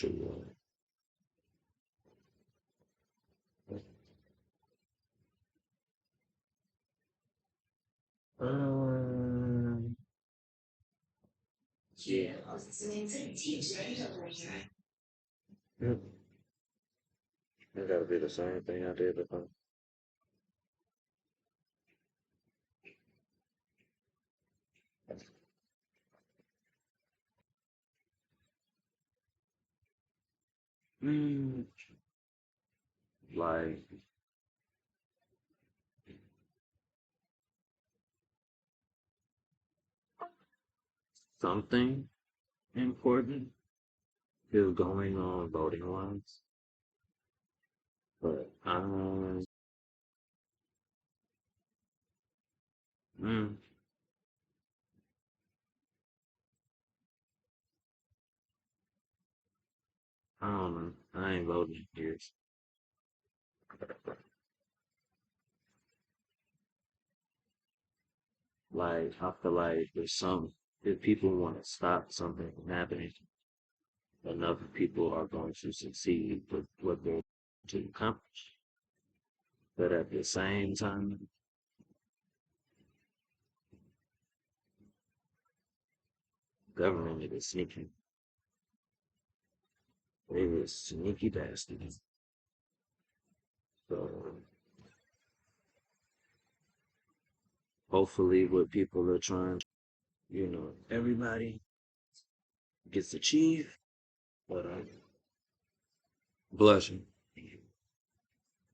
sure. Um, yeah. Mm, It gotta be the same thing I did before. Mm, like something important is going on voting wise, but mm, I don't know. I ain't voting in years. Like I feel like if people want to stop something from happening, enough people are going to succeed with what they're to accomplish. But at the same time, government is sneaky. They is sneaky bastards. So hopefully, what people are trying, everybody gets achieved. But blushing.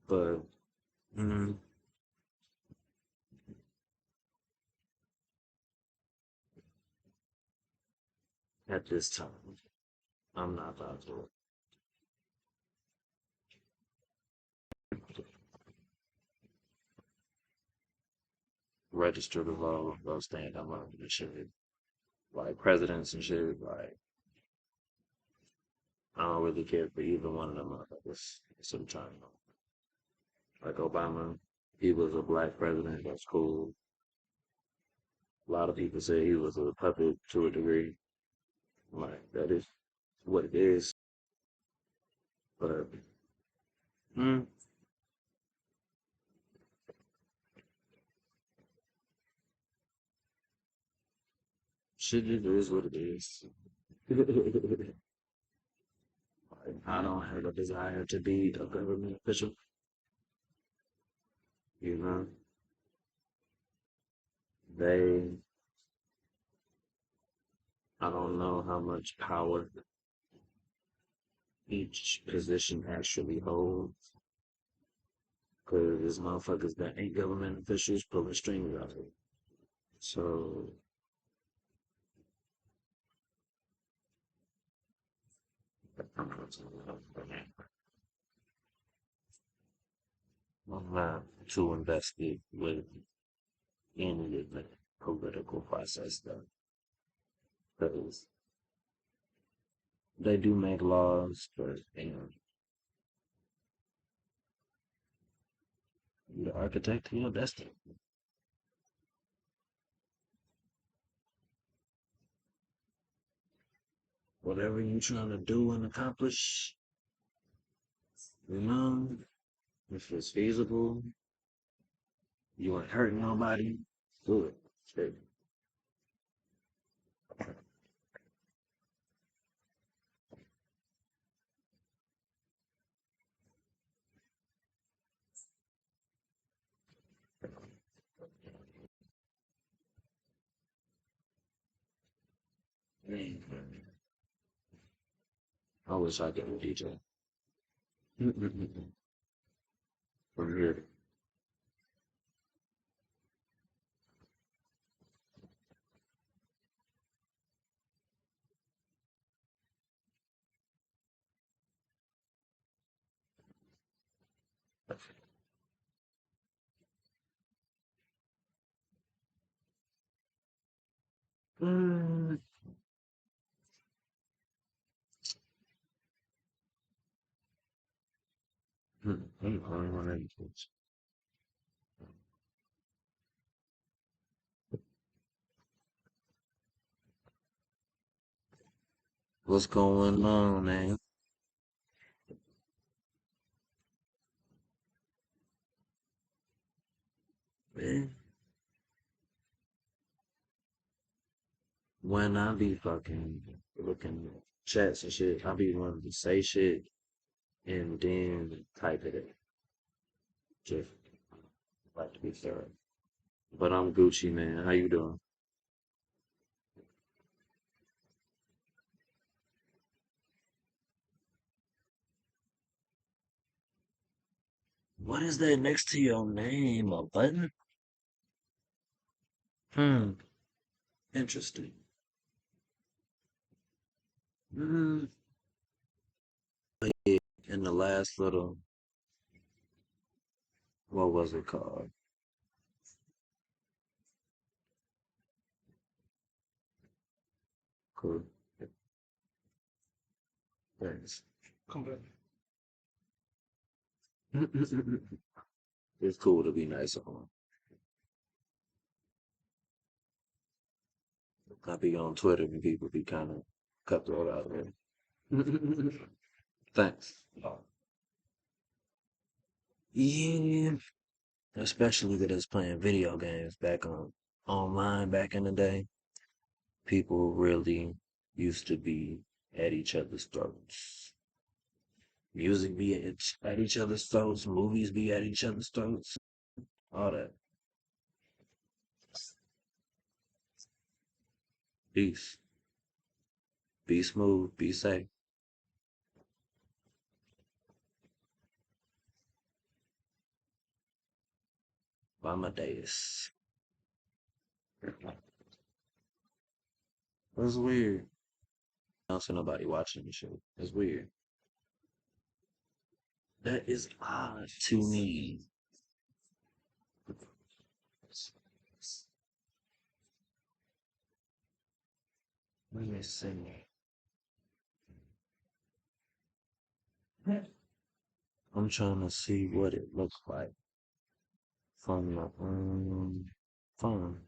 But mm, at this time, I'm not about to register to vote or stand up and shit. Like presidents and shit. Like I don't really care for either one of them motherfuckers. So I'm trying to like Obama. He was a black president. That's cool. A lot of people say he was a puppet to a degree. Like that is what it is. But mm, shit, it is what it is. I don't have a desire to be a government official. You know, they, I don't know how much power each position actually holds. Because there's motherfuckers that ain't government officials pulling strings out of it. So, I'm not too invested with any of the political process though. Because they do make laws, but you're the architect of your destiny. Whatever you're trying to do and accomplish, you know, if it's feasible, you ain't hurting nobody, do it. Shit. Man, I wish I could DJ. From here. Mm, What's going on, man? Man, when I be fucking looking at chats and shit, I be wanting to say shit and then type it in. Just like to be thorough. But I'm Gucci, man. How you doing? What is that next to your name? A button? Hmm. Interesting. Mm, in the last little, what was it called? Cool. Thanks. Come back. It's cool to be nice on. I be on Twitter and people be kind of cutthroat out there. Thanks. Yeah, especially with us playing video games back on online back in the day. People really used to be at each other's throats. Music be at each other's throats, movies be at each other's throats, all that. Peace. Be smooth, be safe. Amadeus. That's weird. I don't see nobody watching the show. That's weird. That is odd to me. Let me see. I'm trying to see what it looks like from the phone.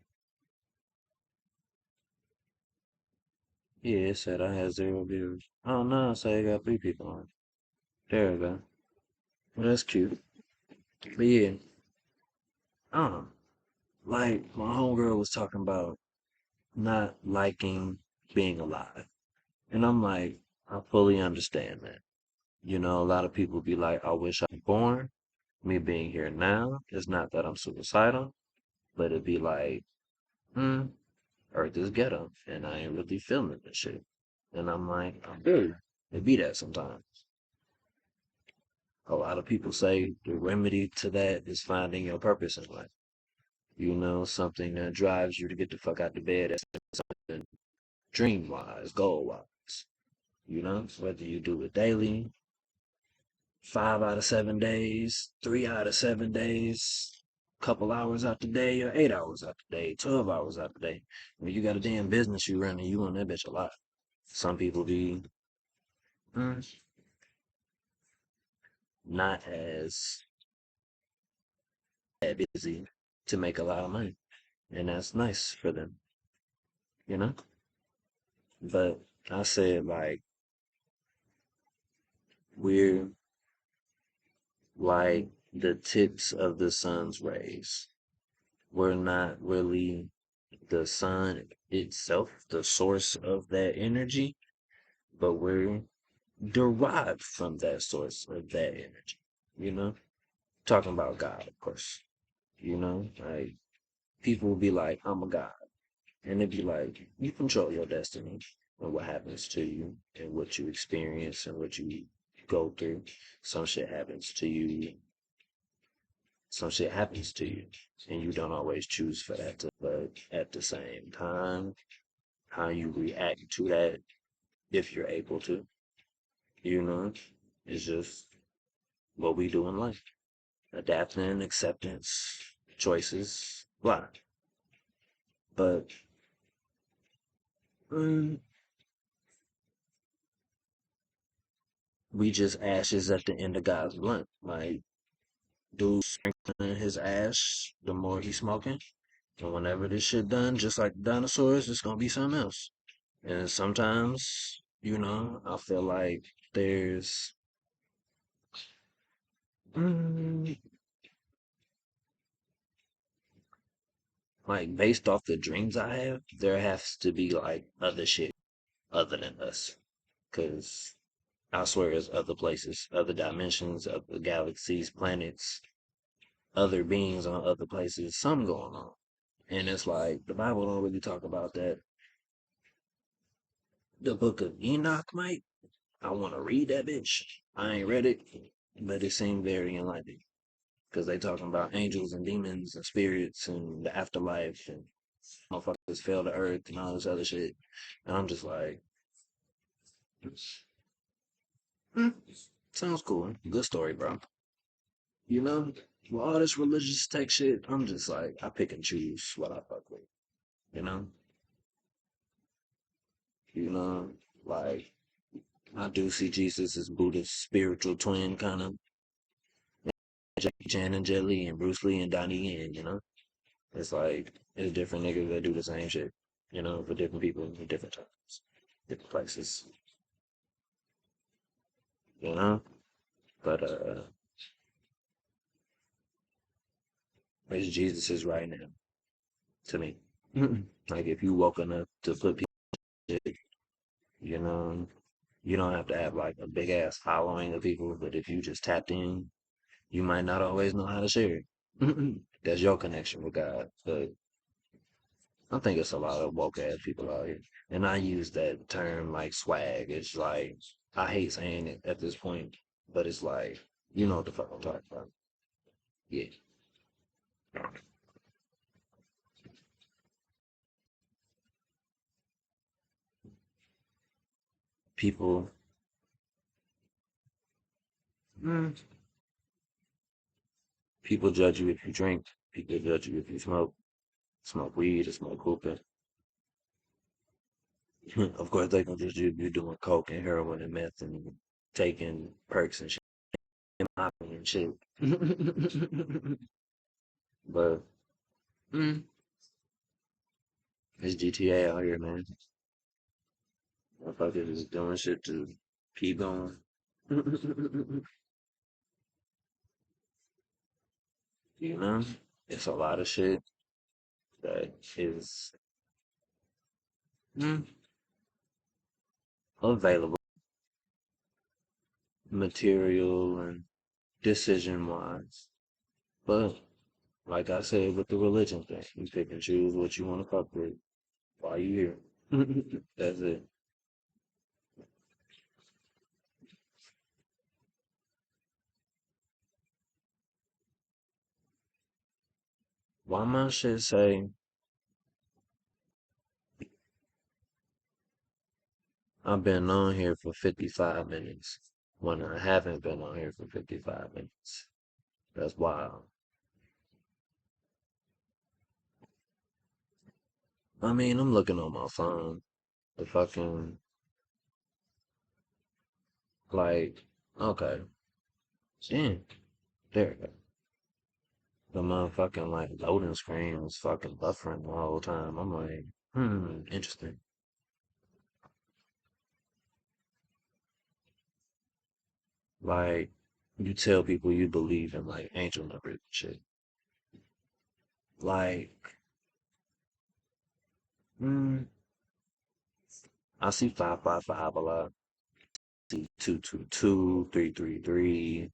Yeah, it said I had 0 views. Oh no, it said I got 3 people on. There we go. Well, that's cute. But yeah, um, like my homegirl was talking about not liking being alive. And I'm like, I fully understand that. You know, a lot of people be like, I wish I was born. Me being here now is not that I'm suicidal, but it'd be like, hmm, Earth is ghetto, and I ain't really feeling this shit. And I'm like, I'm good. It be that sometimes. A lot of people say the remedy to that is finding your purpose in life. You know, something that drives you to get the fuck out of bed, that's something dream wise, goal wise. You know, whether you do it daily, 5 out of 7 days, 3 out of 7 days, couple hours out the day, or 8 hours out the day, 12 hours out the day. When you got a damn business you running, you on that bitch a lot. Some people be mm, not as that busy to make a lot of money, and that's nice for them, you know. But I said like we're like the tips of the sun's rays. We're not really the sun itself, the source of that energy, but we're derived from that source of that energy. You know, talking about God, of course. You know, like people will be like, "I'm a God," and it'd be like, "You control your destiny and what happens to you and what you experience and what you go through. Some shit happens to you. Some shit happens to you, and you don't always choose for that. But at the same time, how you react to that, if you're able to, you know, is just what we do in life. Adapting, acceptance, choices, blah. But mm, we just ashes at the end of God's blunt. Like, dude sprinkling his ash the more he's smoking. And whenever this shit done, just like dinosaurs, it's gonna be something else. And sometimes, you know, I feel like there's mm, Like based off the dreams I have, there has to be like other shit other than us. Cause I swear there's other places, other dimensions, other galaxies, planets, other beings on other places, something going on. And it's like the Bible don't really talk about that. The book of Enoch might. I want to read that bitch. I ain't read it, but it seemed very enlightening because they talking about angels and demons and spirits and the afterlife and motherfuckers fell to earth and all this other shit. And I'm just like, hmm, sounds cool. Good story, bro. You know, with all this religious tech shit, I'm just like, I pick and choose what I fuck with. You know, you know, like I do see Jesus as Buddha's spiritual twin, kind of Jackie Chan and Jet Li and Bruce Lee and Donnie Yen. You know, it's like it's different niggas that do the same shit. You know, for different people in different times, different places. You know, but it's Jesus is right now to me. Like if you woke enough to put people, shit, you know, you don't have to have like a big ass following of people, but if you just tapped in, you might not always know how to share it. That's your connection with God. But I think it's a lot of woke ass people out here. And I use that term like swag. It's like I hate saying it at this point, but it's like you know what the fuck I'm talking about. Yeah. People mm, people judge you if you drink. People judge you if you smoke weed or smoke hookah. Of course, they gonna just you doing coke and heroin and meth and taking perks and shit and mopping and shit. But mm, it's GTA out here, man. Motherfuckers is doing shit to keep going. You know, it's a lot of shit that is mm, available, material and decision wise. But like I said with the religion thing, you pick and choose what you want to fuck with while you here. That's it. Why my shit say I've been on here for 55 minutes when I haven't been on here for 55 minutes? That's wild. I mean, I'm looking on my phone. The fucking, like, okay. Damn. There we go. The motherfucking, like, loading screen was fucking buffering the whole time. I'm like, interesting. Like, you tell people you believe in, like, angel numbers and shit. Like, mm, I see 555 a lot. See 222, 333,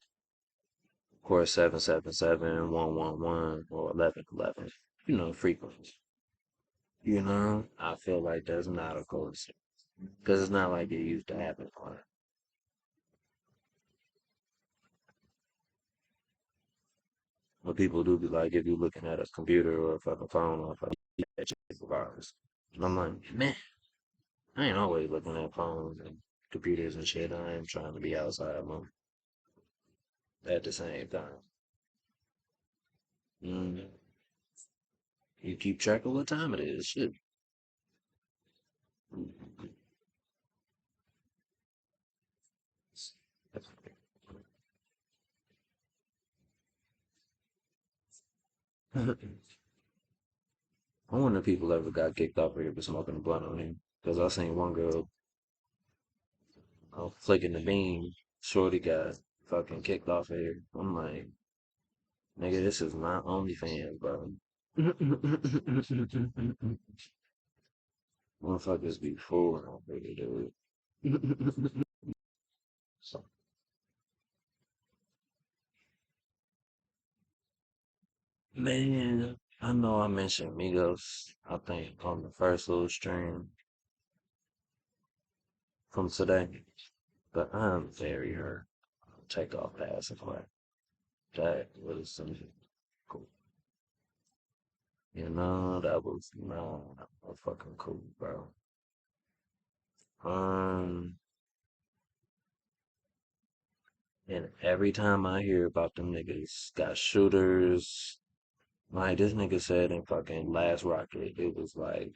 of course 777, 111, or 1111. You know, frequency. You know, I feel like that's not a coincidence. Because it's not like it used to happen. But people do be like, if you're looking at a computer or a fucking phone or a fucking regardless. And I'm like, man, I ain't always looking at phones and computers and shit. I am trying to be outside more at the same time. Mm, you keep track of what time it is. Shit. I wonder if people ever got kicked off here for smoking a blunt on him. Because I seen one girl flicking the beam. Shorty got fucking kicked off here. I'm like, nigga, this is not OnlyFans, bro. Motherfuckers be fooling on me, dude. So, man, I know I mentioned Migos, I think, on the first little stream from today, but I'm very hurt. Take off pass and play. That was some cool. You know, that was no, that was fucking cool, bro. Um, and every time I hear about them niggas got shooters, like this nigga said in fucking Last Rocket, it was like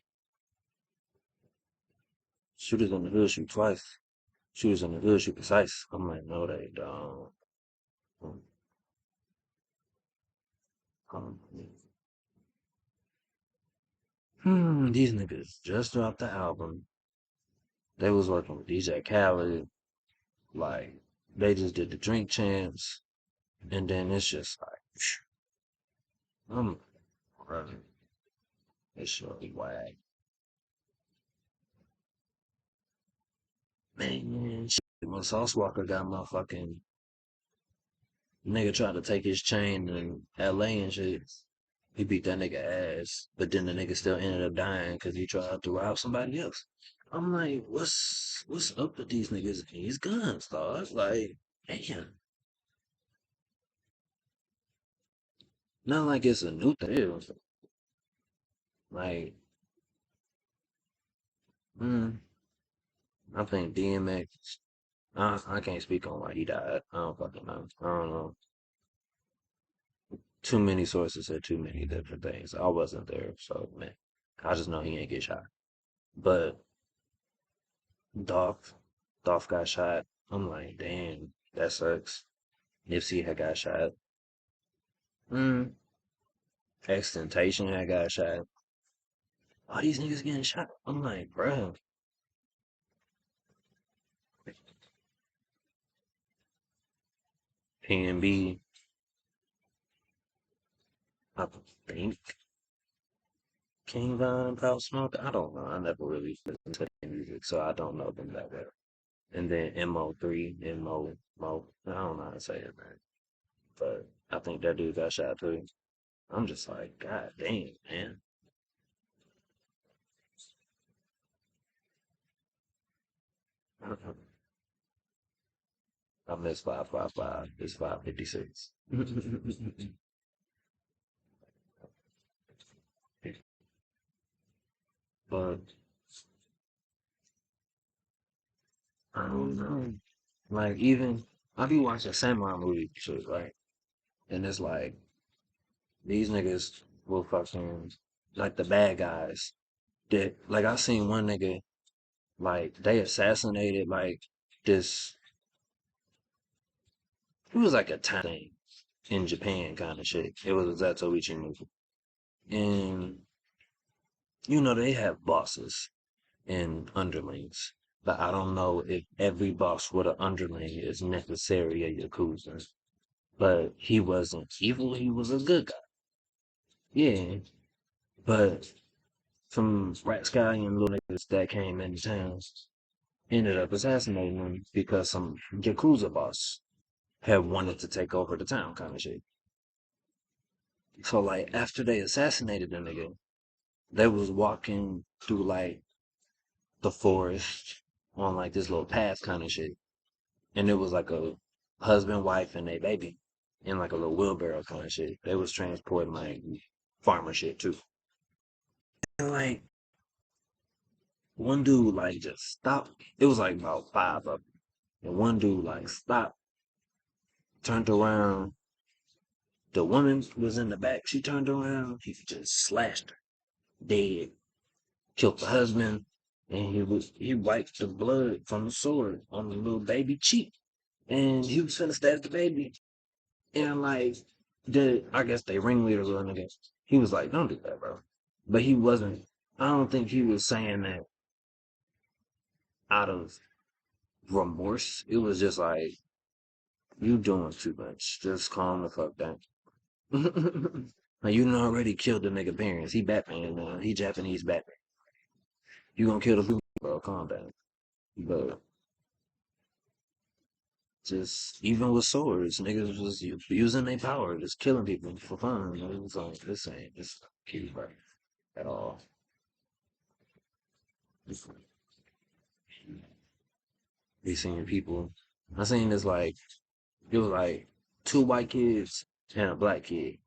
shooters in the hood shoot twice. Shooters in the hood shoot precise. I'm like, no, they don't. Um, these niggas just dropped the album. They was working with DJ Khaled. Like, they just did the drink champs. And then it's just like, I'm running. It's really whack. Man, shit. When Sauce Walker got my fucking nigga tried to take his chain in LA and shit. He beat that nigga ass, but then the nigga still ended up dying because he tried to rob somebody else. I'm like, what's up with these niggas and these guns, dog? Like, damn, not like it's a new thing. Like, mm, I think DMX. I can't speak on why he died. I don't fucking know. I don't know. Too many sources said too many different things. I wasn't there, so man, I just know he ain't get shot. But Dolph, Dolph got shot. I'm like, damn, that sucks. Nipsey had got shot. Mm, Extentation had got shot. All these niggas getting shot. I'm like, bruh, PNB, I think King Von and Pop Smoke. I don't know. I never really listened to their music, so I don't know them that well. And then MO3, Mo. I don't know how to say it, man. But I think that dude got shot too. I'm just like, God damn, man. I missed 555. It's 556. But I don't know. Like even I be watching samurai movies shit, right? And it's like these niggas will fucking like the bad guys. That like I seen one nigga like they assassinated like this. It was like a time thing in Japan kind of shit. It was a Zatoichi movie, and you know they have bosses and underlings. But I don't know if every boss with an underling is necessarily a Yakuza. But he wasn't evil, he was a good guy. Yeah. But some rat sky and little niggas that came into town ended up assassinating him because some Yakuza boss had wanted to take over the town kind of shit. So like after they assassinated the nigga, they was walking through like the forest on like this little path kind of shit. And it was like a husband, wife, and a baby in like a little wheelbarrow kind of shit. They was transporting like farmer shit too. And like one dude like just stopped. It was like about five of them. And one dude like stopped, turned around. The woman was in the back. She turned around. He just slashed her dead. Killed the husband. And he wiped the blood from the sword on the little baby cheek. And he was finna stab the baby. And like I guess they ringleader little nigga. He was like, don't do that, bro. But he wasn't. I don't think he was saying that out of remorse. It was just like, you doing too much. Just calm the fuck down. Like you done already killed the nigga parents. He Batman now. He Japanese Batman. You gonna kill the blue bro? Calm down. But just even with swords, niggas was using their power, just killing people for fun. It was like this ain't this cute right at all. Be seeing people. I seen this like it was like two white kids and a black kid.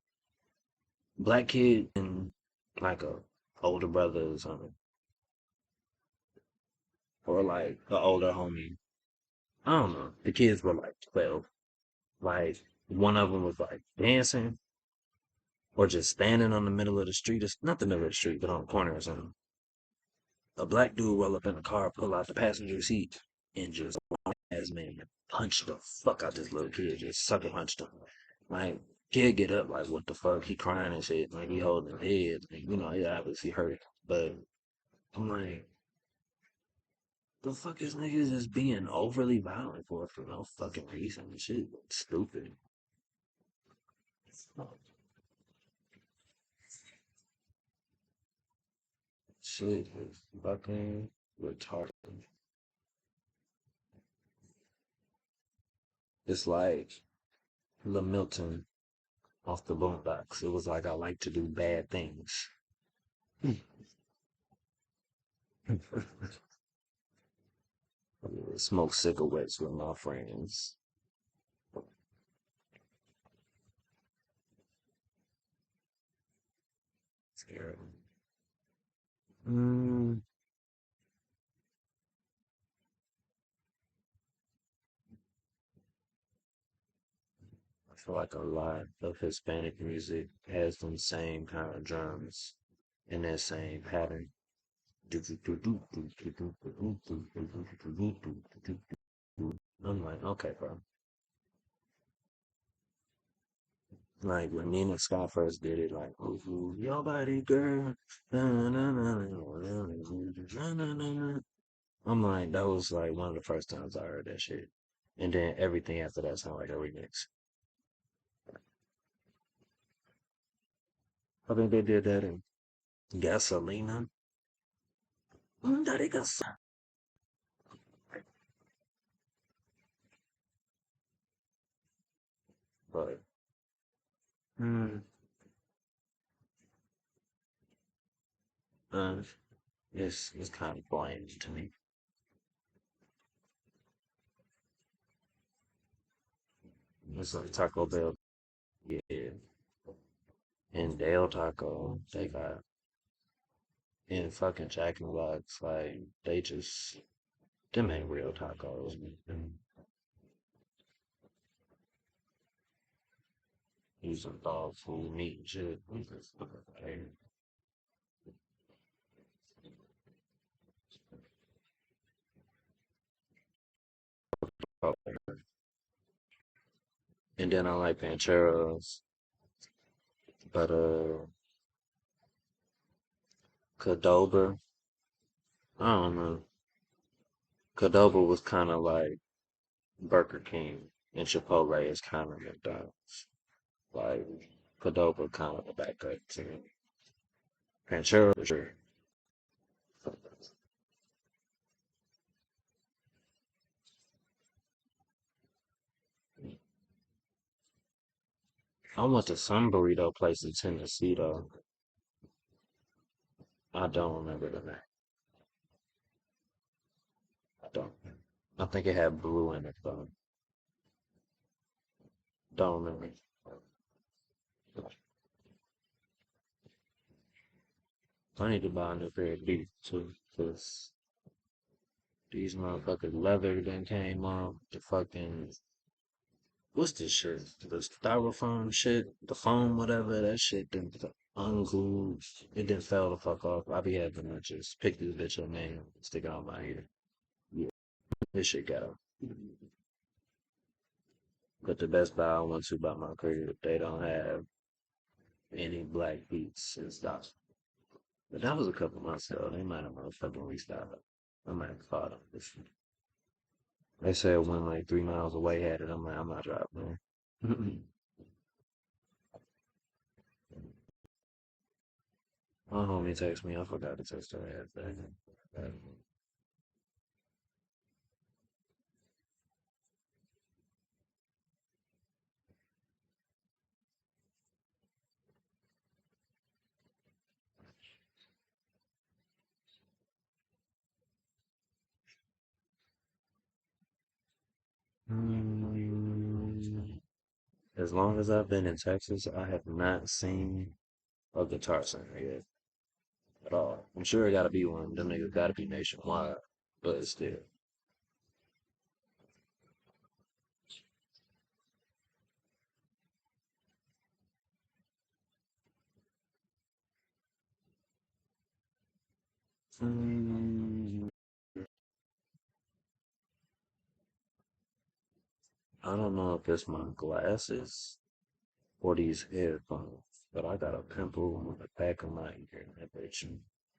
Black kid and like a older brother or something, or like an older homie. I don't know. The kids were like 12. Like one of them was like dancing or just standing on the middle of the street. It's not the middle of the street, but on the corner or something. A black dude roll up in the car, pull out the passenger seat, and just as man punched the fuck out this little kid. Just sucker punched him. Like kid get up like what the fuck? He crying and shit. Like he holding his head. Like, he obviously hurt. But I'm like, the fuck is niggas just being overly violent for no fucking reason? Shit, stupid. Shit is fucking retarded. It's like Lil Milton off the Boondocks. It was like I like to do bad things. Smoke cigarettes with my friends. Scary. Mm, I feel like a lot of Hispanic music has them same kind of drums in that same pattern. I'm like, okay, bro. Like when Nina Scott first did it, like, ooh, your body, girl. Na, na, na, na, na, na, na, na. I'm like, that was like one of the first times I heard that shit. And then everything after that sounded like a remix. I think they did that in Gasolina. Daddy But mm, uh, it's kind of bland to me. It's like Taco Bell, yeah, and Dale Taco. They got and fucking Jack in the Box. Like they just them ain't real tacos. Man. Using dog food, meat, and shit. And then I like Pancheros, but Cadoba. I don't know. Cadoba was kind of like Burger King, and Chipotle is kind of McDonald's. Like Cadoba, kind of the backup to Panchero, for sure. I went to some burrito place in Tennessee though. I don't remember the name. I don't. I think it had blue in it though. Don't remember. I need to buy a new pair of boots too, cause these motherfuckers leather then came off. The fucking what's this shit? The styrofoam shit, the foam, whatever. That shit didn't unglue. It didn't fell the fuck off. I be having to just pick this bitch up, man, stick it on my ear. Yeah, this shit got up. But the Best Buy I went to by my crib, they don't have any black beats in stock. But that was a couple months ago. They might have motherfucking restocked it. I might have caught them. They said when like 3 miles away had it. I'm like, I'm not dropping there. My homie text me. I forgot to text her after. Mm, as long as I've been in Texas, I have not seen a Guitar Center yet at all. I'm sure it got to be one. Them niggas got to be nationwide, but still. Mm, I don't know if it's my glasses or these headphones, but I got a pimple on the back of my ear, and that bitch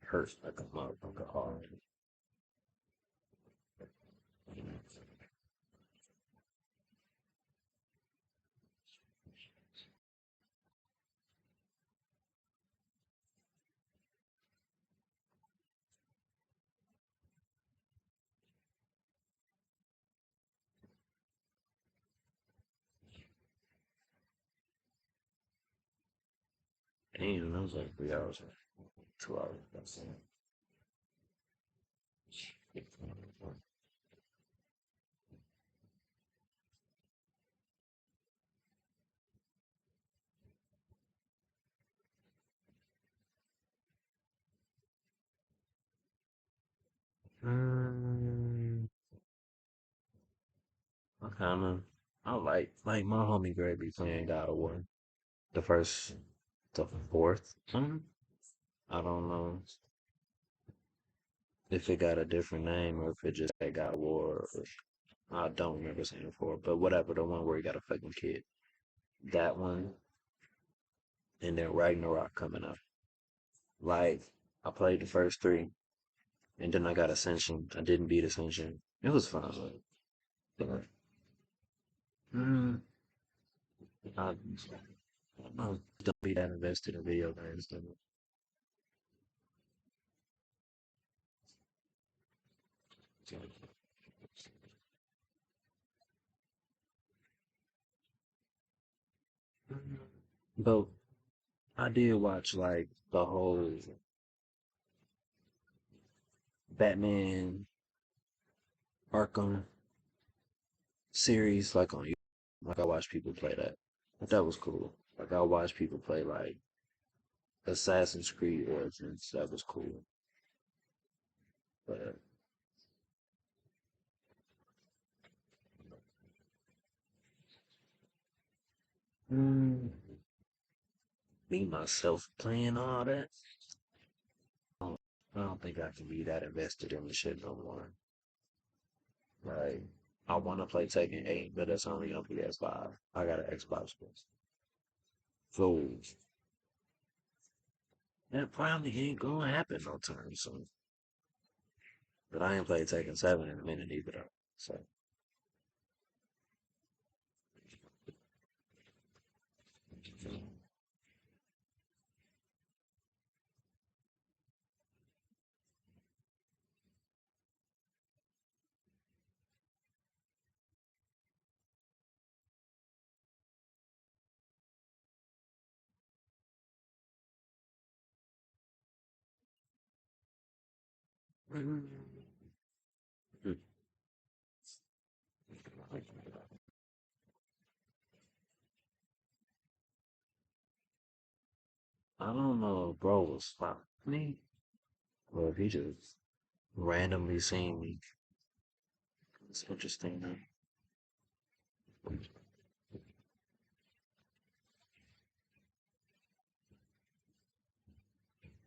hurts like a motherfucker hard. Damn, that was like 3 hours, 2 hours. That's it. Mm, I kind of, I like my homie Greg be playing God of War. The first, the fourth. I don't know if it got a different name or if it just had God of War. I don't remember saying it for, but whatever. The one where he got a fucking kid. That one, and then Ragnarok coming up. Like I played the first three, and then I got Ascension. I didn't beat Ascension. It was fun. But, mm, I, I don't be that invested in video games. But I did watch like the whole Batman Arkham series, like on YouTube. Like I watched people play that. That was cool. Like I watched people play like Assassin's Creed Origins. That was cool. But mm, me myself playing all that, I don't think I can be that invested in the shit no more. Like I want to play Tekken 8, but that's only on PS5. I got an Xbox. So that probably ain't gonna happen no time soon. But I ain't played Tekken 7 in a minute either though. So I don't know if bro was spot me or if he just randomly seen me. It's interesting though.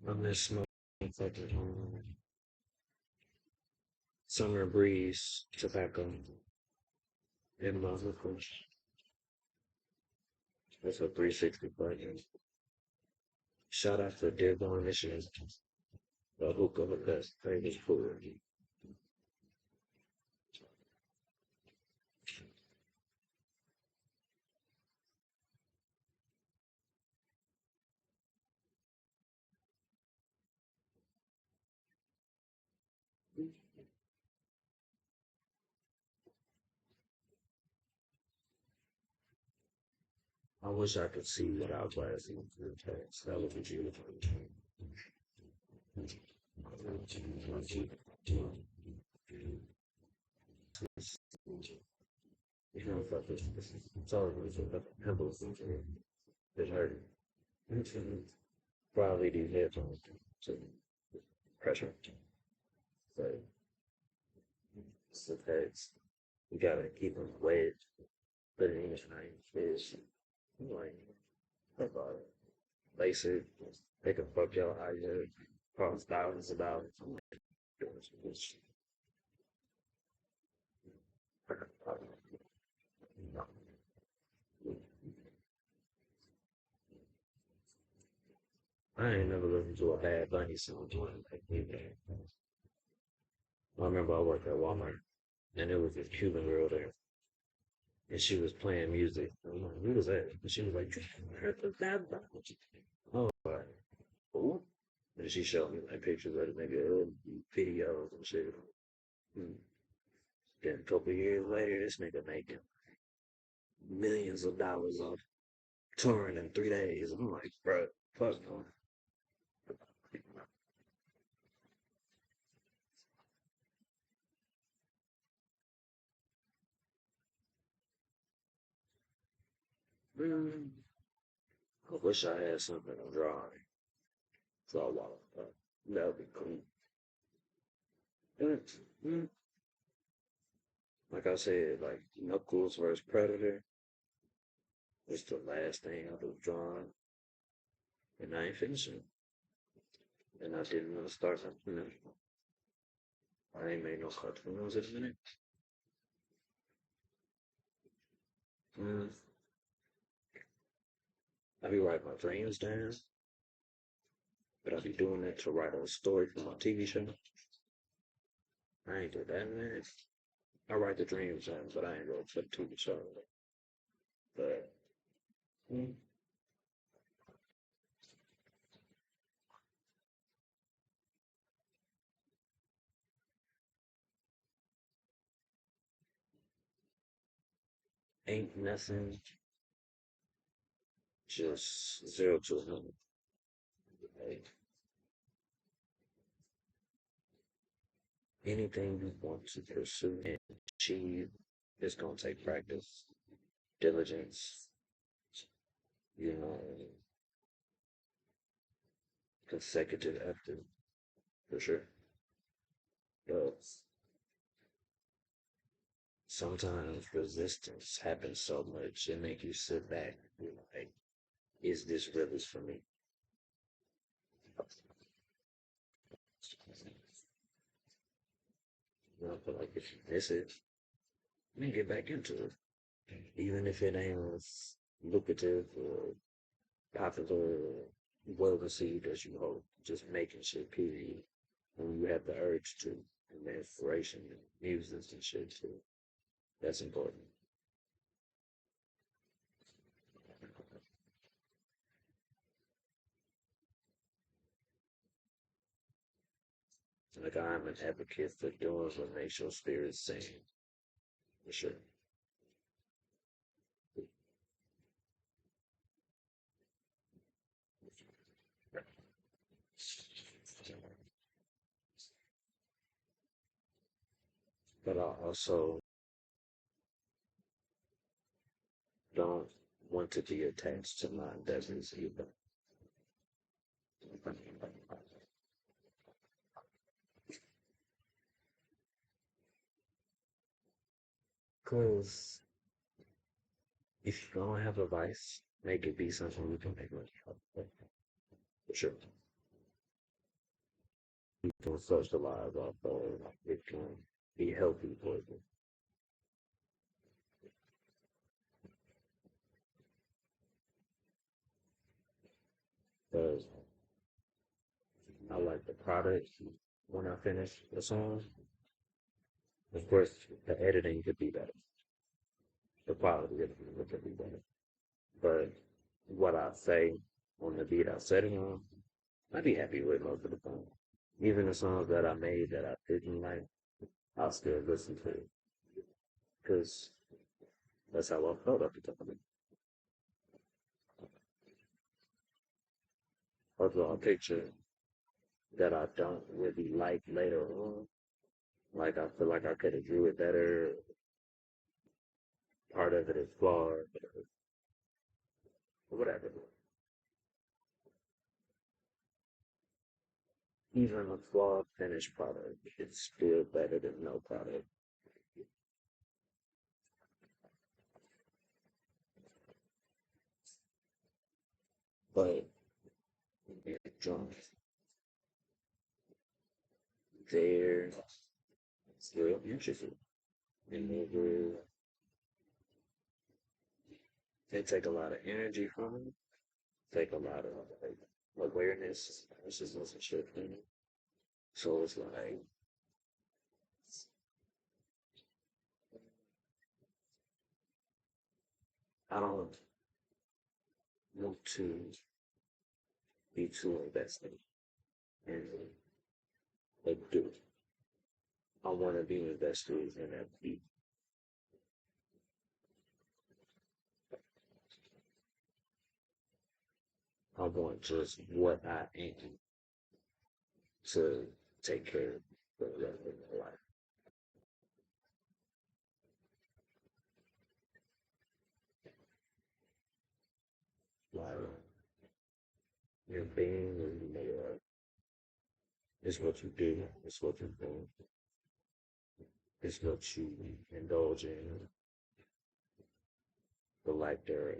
I'm just smoking fucking summer breeze tobacco in my hookah. That's a 360 plug-in. Shout out to Dearborn, Michigan. The hookah, the best famous food. I wish I could see without glasses through text. That would be beautiful. You know, fuck this. Sorry, but pimples. It hurt. Probably these headphones. So pressure. But it's the text. You gotta keep them wet. But it ain't nice. Fish. Like, about it. Basic. They can fuck your eye up. Cost thousands of dollars. I'm like, doing some good shit. I ain't never listened to a Bad Bunny song. Like, I remember I worked at Walmart, and there was this Cuban girl there, and she was playing music. I'm like, who was that? And she was like, "You heard the Bad Bunny?" Oh, like, who? And she showed me like pictures of the nigga, videos and shit. Hmm. Then a couple years later, this nigga making millions of dollars off touring in 3 days. I'm like, bro, fuck no. Mm, I wish I had something to draw on. Draw water. That would be cool. Mm, mm. Like I said, like Knuckles versus Predator was the last thing I was drawing, and I ain't finishing. And I didn't want to start something else. I ain't made no cartoons in a minute. Mm. I be writing my dreams down, but I be doing that to write a story for my TV show. I ain't do that in a minute. I write the dreams down, but I ain't wrote for the TV show. But mm, ain't nothing, just 0 to 100. Like, anything you want to pursue and achieve is gonna take practice, diligence, you know, consecutive effort for sure. But sometimes resistance happens so much it make you sit back and be like, is this really for me? You know, but like if you miss it, then get back into it. Even if it ain't as lucrative or popular or well received as you hope, just making shit period. When you have the urge to and the inspiration and music and shit too. That's important. Like I'm an advocate for doing what makes your spirit sing, for sure. But I also don't want to be attached to my endeavors either. Because if you don't have a vice, make it be something you can make money off of. For sure. You can socialize off of it can be healthy for you. Because I like the product when I finish the song. Of course, the editing could be better. The quality of it could be better. But what I say on the beat I set it on, I'd be happy with most of the time. Even the songs that I made that I didn't like, I'll still listen to it. Because that's how I felt at the time. or draw a picture that I don't really like later on. Like I feel like I could have drew it better. Part of it is flawed, or whatever. Even a flawed finished product, it's still better than no product. But drunk there, still interested. And they take a lot of energy from it, take a lot of like awareness. This is some shit. So it's like I don't want to be too invested in a do. I want to be invested in that beat. I want just what I am to take care of the rest of my life. Like your being and your is what you do, it's what you do, it's what you indulge in, the life there.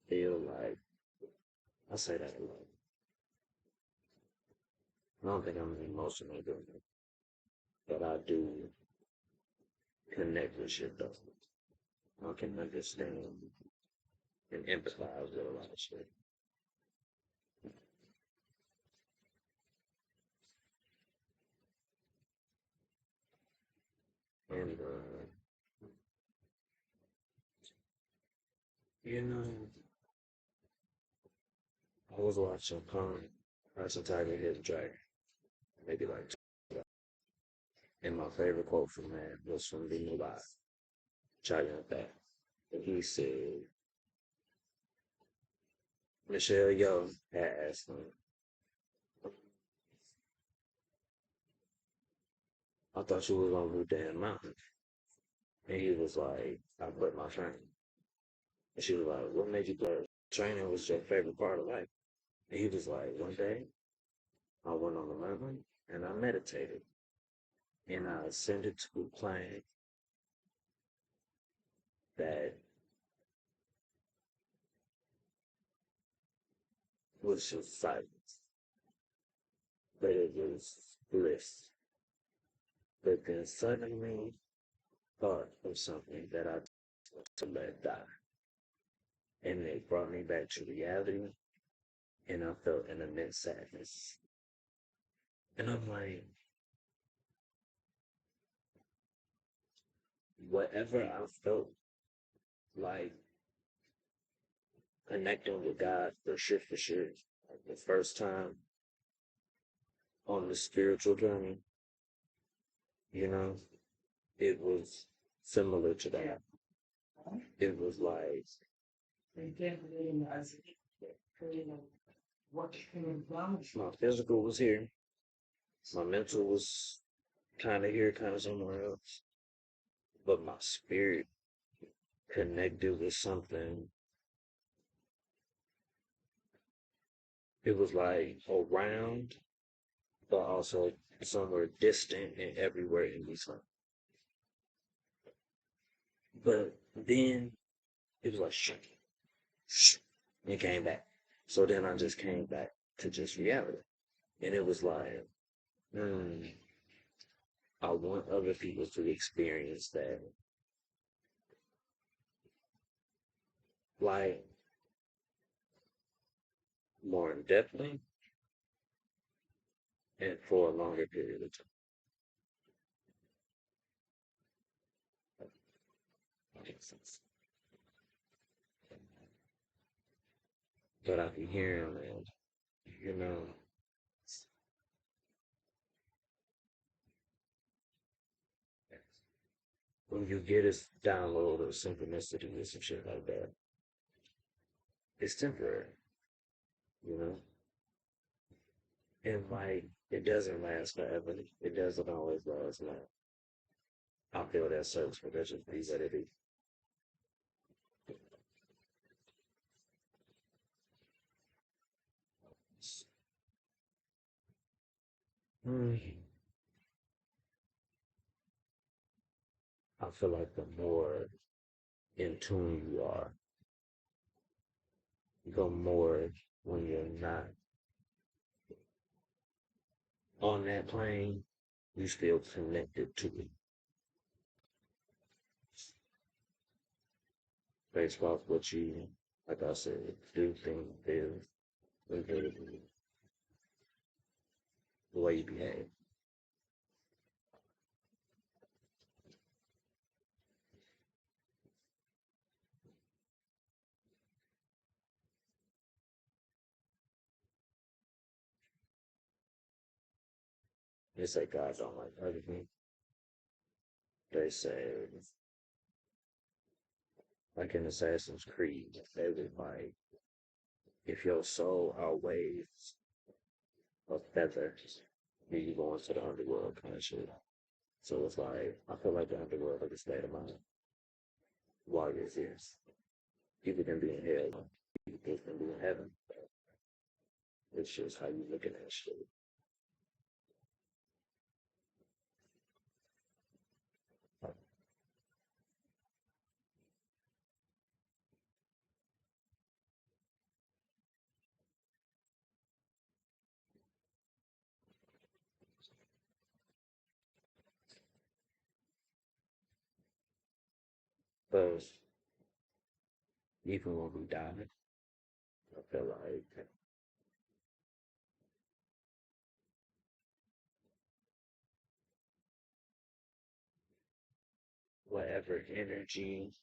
Feel like I say that a lot. I don't think I'm an emotional being, but I do connect with shit though. I can understand and empathize with a lot of shit. And you know, I was watching That's a Tiger Hidden Dragon, maybe like two ago. And my favorite quote from that was from the new live, Giant Bat. And he said, Michelle Yeoh had asked him, I thought you was on Blue Damn Mountain. And he was like, I quit my training. And she was like, what made you quit? Training was your favorite part of life. And he was like, one day I went on the mountain and I meditated and I ascended to a plane that was just silence, but it was bliss. But then suddenly thought of something that I to let die. And it brought me back to reality and I felt an immense sadness. And I'm like, whatever I felt like connecting with God for sure, for sure. Like the first time on the spiritual journey, you know, it was similar to that. It was like my physical was here, my mental was kind of here, kind of somewhere else, but my spirit connected with something. It was like around, but also somewhere distant and everywhere in between. But then it was like shh, and came back. So then I just came back to just reality. And it was like, hmm, I want other people to experience that, like, more in depthly and for a longer period of time. Makes sense. But I be hearing that, you know, when you get a download or synchronicity or some shit like that, it's temporary, you know? And like, it doesn't last forever. It doesn't always last long. I feel that service for that just be what it is. Mm. I feel like the more in tune you are, the more when you're not on that plane, you still connected to it. Based off what you, like I said, do, think, feel, and the way you behave. They say God don't like ugly people. They say, like in Assassin's Creed, they was like, if your soul outweighs a feather, then you go into the underworld kind of shit. So it's like, I feel like the underworld is a state of mind while you're here. People can be in hell, people can be in heaven. It's just how you look at that shit. Because even when we die, I feel like whatever energy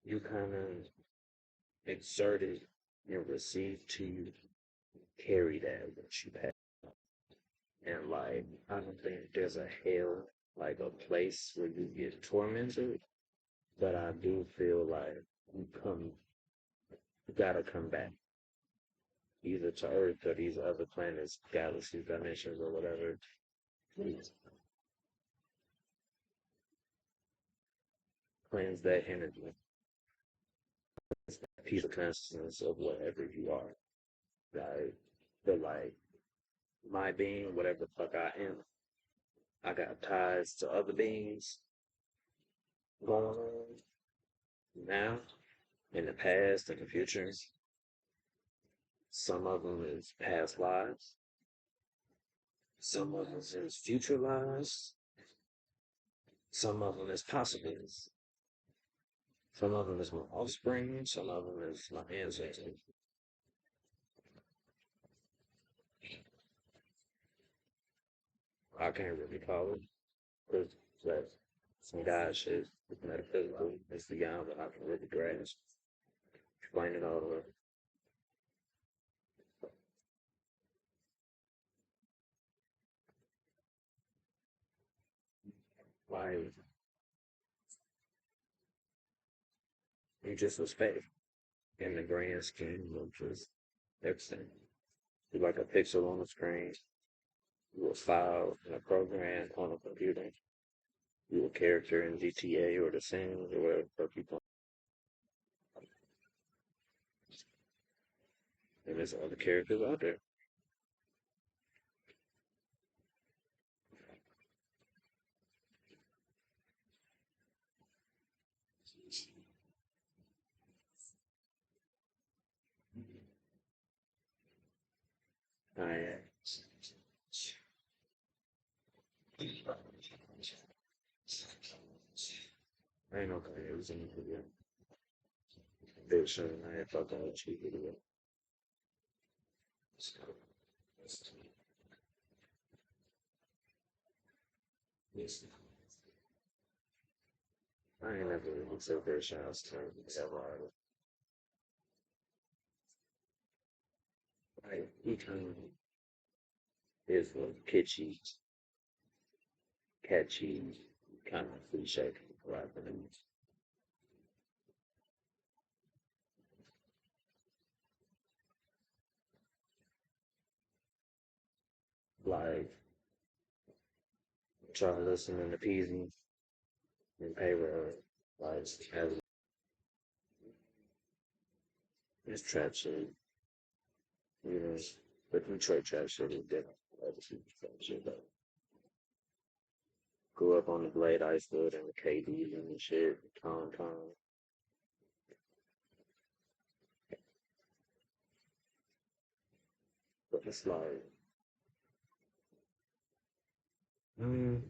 you kind of exerted and received to you, carry that once you pass. And like, I don't think there's a hell, like a place where you get tormented, but I do feel like you gotta come back either to Earth or these other planets, galaxies, dimensions, or whatever. Please cleanse that energy, that piece of consciousness of whatever you are. Like, feel like my being, whatever the fuck I am, I got ties to other beings going on now, in the past, in the future. Some of them is past lives. Some of them is future lives. Some of them is possibilities. Some of them is my offspring. Some of them is my ancestors. I can't really call it because that's some God shit. It's metaphysical. It's beyond what I can really grasp. Explain it all to her. Like, you just respect in the grand scheme of just everything. You're like a pixel on the screen. You a file in a program on a computer. You a character in GTA or The Sims or whatever people. And there's other characters out there. I I ain't no careers in the video. Fiction, I had fucking with you video. So, yes. I ain't never really said their shots to ever. Like he kind of is a kitschy, catchy, kind of cliche rapper. Like try listening to Peasy and Payroll, like as his trap shit, you know, but Detroit trap shit is different. Other people's trap shit, but grew up on the Blade Icewood and the KDs and the shit, Tom, but it's like, mm,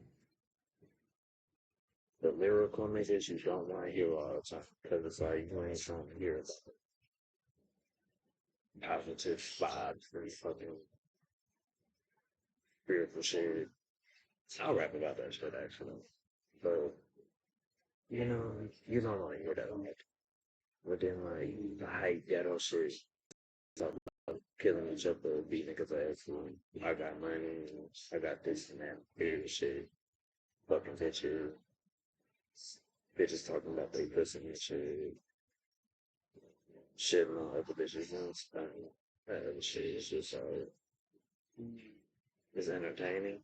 the lyrical niggas you don't want to hear all the time because it's like you ain't trying to hear about positive vibes and fucking spiritual shit. I'll rap about that shit actually, but you don't want to hear that. But then like the hype ghetto shit, talking about killing each other, beating niggas ass, and I got money, I got this and that, weird shit, fucking bitches, bitches talking about they pussy and shit on other bitches and stuff. That shit is just it's entertaining,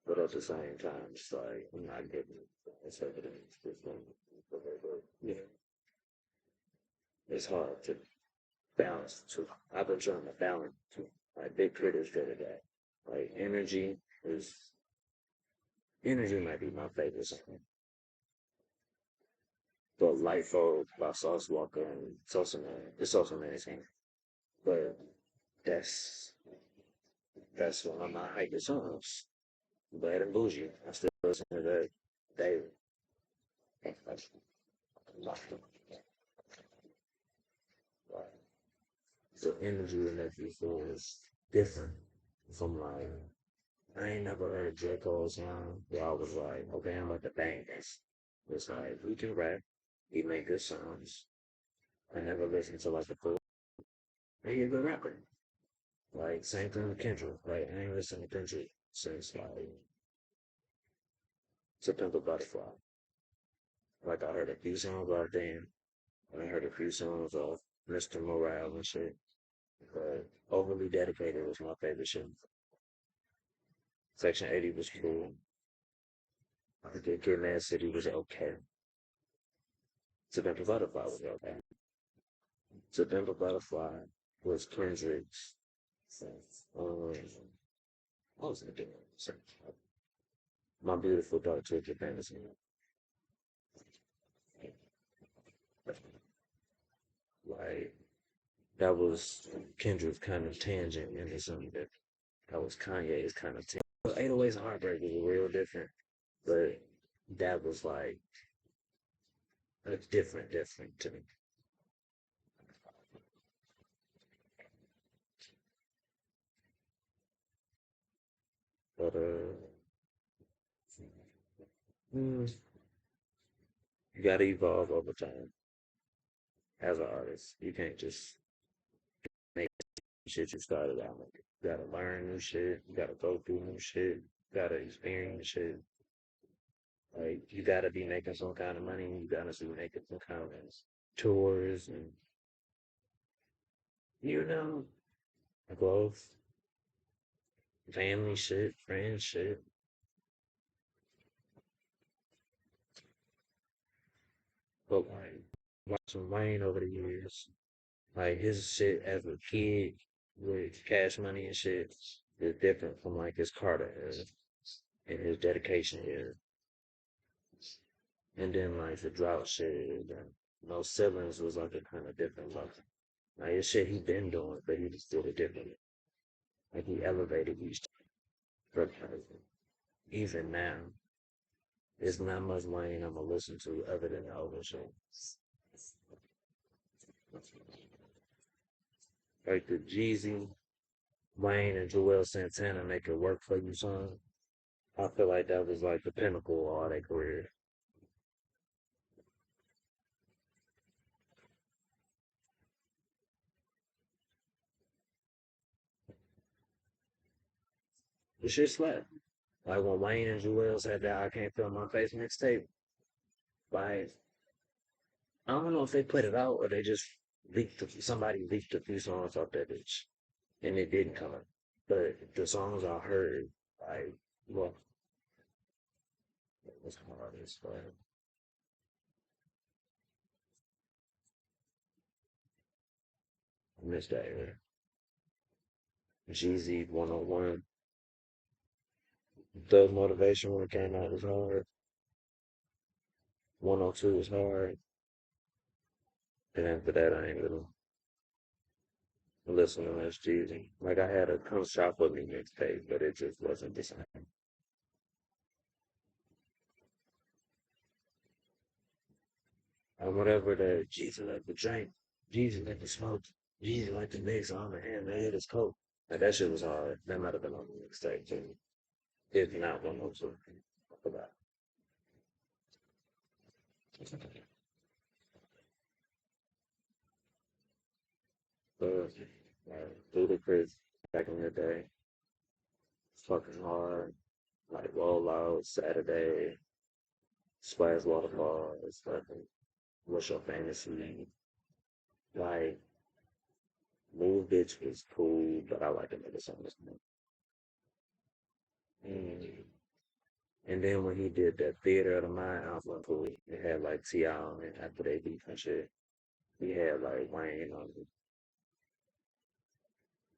but at the same time, it's like I'm not getting it. It's evidence. You know, it's hard to balance too. I've been trying to balance too. Like big critters good at that. Like is energy might be my favorite song. But Lightfall by Sauce Walker and Sosa Man, it's also amazing. But that's that's one of my hypest songs. Bad and Bougie. I still listen to that daily. The energy in that before is different from like I ain't never heard J. Cole song where I was like, okay, I'm about to bang this. It's like we can rap, he make good songs. I never listened to like a full he a good rapper. Like same thing with Kendrick. Like I ain't listened to Kendrick since like To Pimp a Butterfly. Like I heard a few songs off Damn. And I heard a few songs off Mr. Morale and shit. But Overly Dedicated was my favorite shit. Section 80 was cool. I think Kid Man City was okay. To Pimp a Butterfly was okay. To Pimp a Butterfly was Kendrick's. Um, what was it doing? My Beautiful Dark Twisted Fantasy. Like that was Kendrick's kind of tangent into something that was Kanye's kind of tangent. 808s and Heartbreak was real different, but that was like different to me. But mm, you gotta evolve over time as an artist. You can't just make shit you started out with. You gotta learn new shit. You gotta go through new shit. You gotta experience shit. Like you gotta be making some kind of money. You gotta be making some kind of tours and you know growth, family shit, friend shit. But like watching Wayne over the years, like his shit as a kid with Cash Money and shit is different from like his Carter era and his dedication era. And then like the drought shit and no siblings was like a kind of different level. Like his shit he been doing, but he just did it differently. Like he elevated each time. But even now, there's not much Wayne I'm gonna listen to other than the older shit. Like the Jeezy, Wayne, and Joel Santana make it work for you song. I feel like that was like the pinnacle of all their career. The shit slapped. Like when Wayne and Jewels had that I Can't Feel My Face mixtape, like I don't know if they put it out or they just somebody leaked a few songs off that bitch and it didn't come out. But the songs I heard, like, well, it was hard as fuck. I missed that era. GZ 101. Thug Motivation when it came out was hard. 102 was hard. And after that, I ain't really listening to much Jeezy. Like, I had a Come Shop With Me mixtape, but it just wasn't the same. And whatever that Jeezy like to drink, Jeezy like to smoke, Jeezy like to mix on the hand, man, his coke. Like, that shit was hard. That might have been on the mixtape, too. If not 102. I forgot. But, Ludacris back in the day, fucking hard. Like, Roll Out, Saturday, Splash Waterfalls, fucking What's Your Fantasy? Like, Move Bitch was cool, but I like another song. Mm. And then when he did that Theater of the Mind album, cool, it had like T.I. on it after they beef and shit. He had like Wayne on it.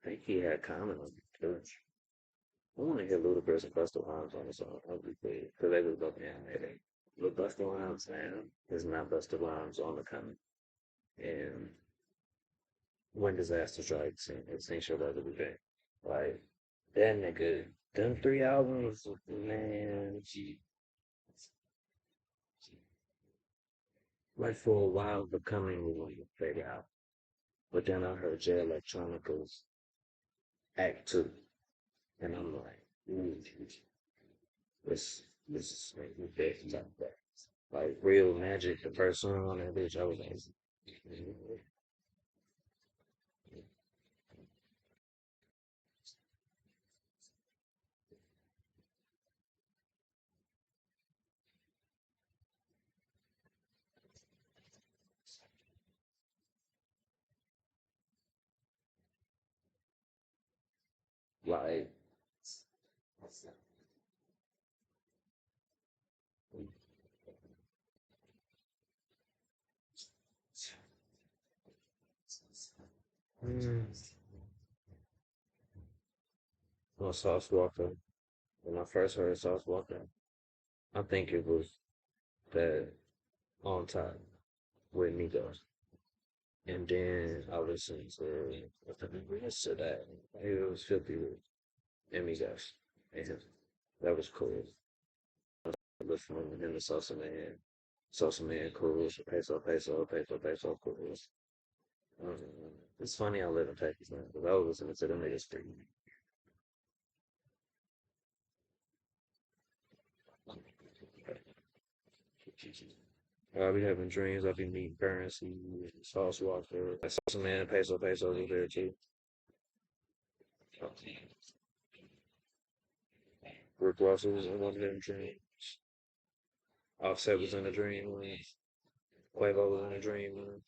I think he had Common on it too. I want to hear Ludacris and Busta Rhymes on the song. That would be good. Because they was both animated. But Busta Rhymes, man, is not Busta Rhymes on the Common. And When Disaster Strikes and Essential Other Day. Like, that nigga, them three albums, man, like for a while, Becoming was one of my favorite albums. But then I heard Jay Electronica's Act Two, and I'm like, ooh, this is like the best type of that. Like Real Magic, the first song on that bitch, I was like, mm, on Sauce Walker. When I first heard Sauce Walker, I think it was that On Top with Migos. And then I listened to the rest of that. It was 50 with Migos. And that was cool. Listening to him and Sosa Man, Cruz, Peso, Cruz. Um, it's funny I live in Texas now because I was listening to them niggas free. I'll be having dreams. I'll be meeting currency, Sauce Walker, Sosa Man, Peso was there too. Rick Ross was in one of them dreams. Offset was in a dream. Quavo was in a dream.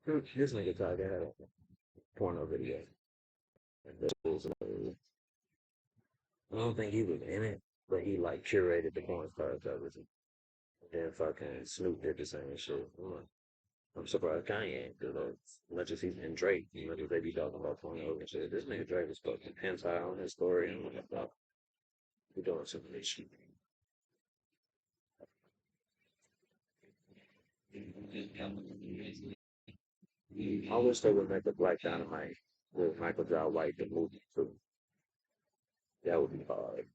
This nigga Tiger had a porno video. I don't think he was in it, but he like curated the porn stars covers. And then fucking Snoop did the same shit. I'm surprised Kanye, because as much as he's in Drake, as much as they be talking about porno and shit, this nigga Drake was fucking hentai on his story and whatnot. He doing some of this shit. I wish they would make a Black Dynamite with Michael John White the movie too. That would be hard.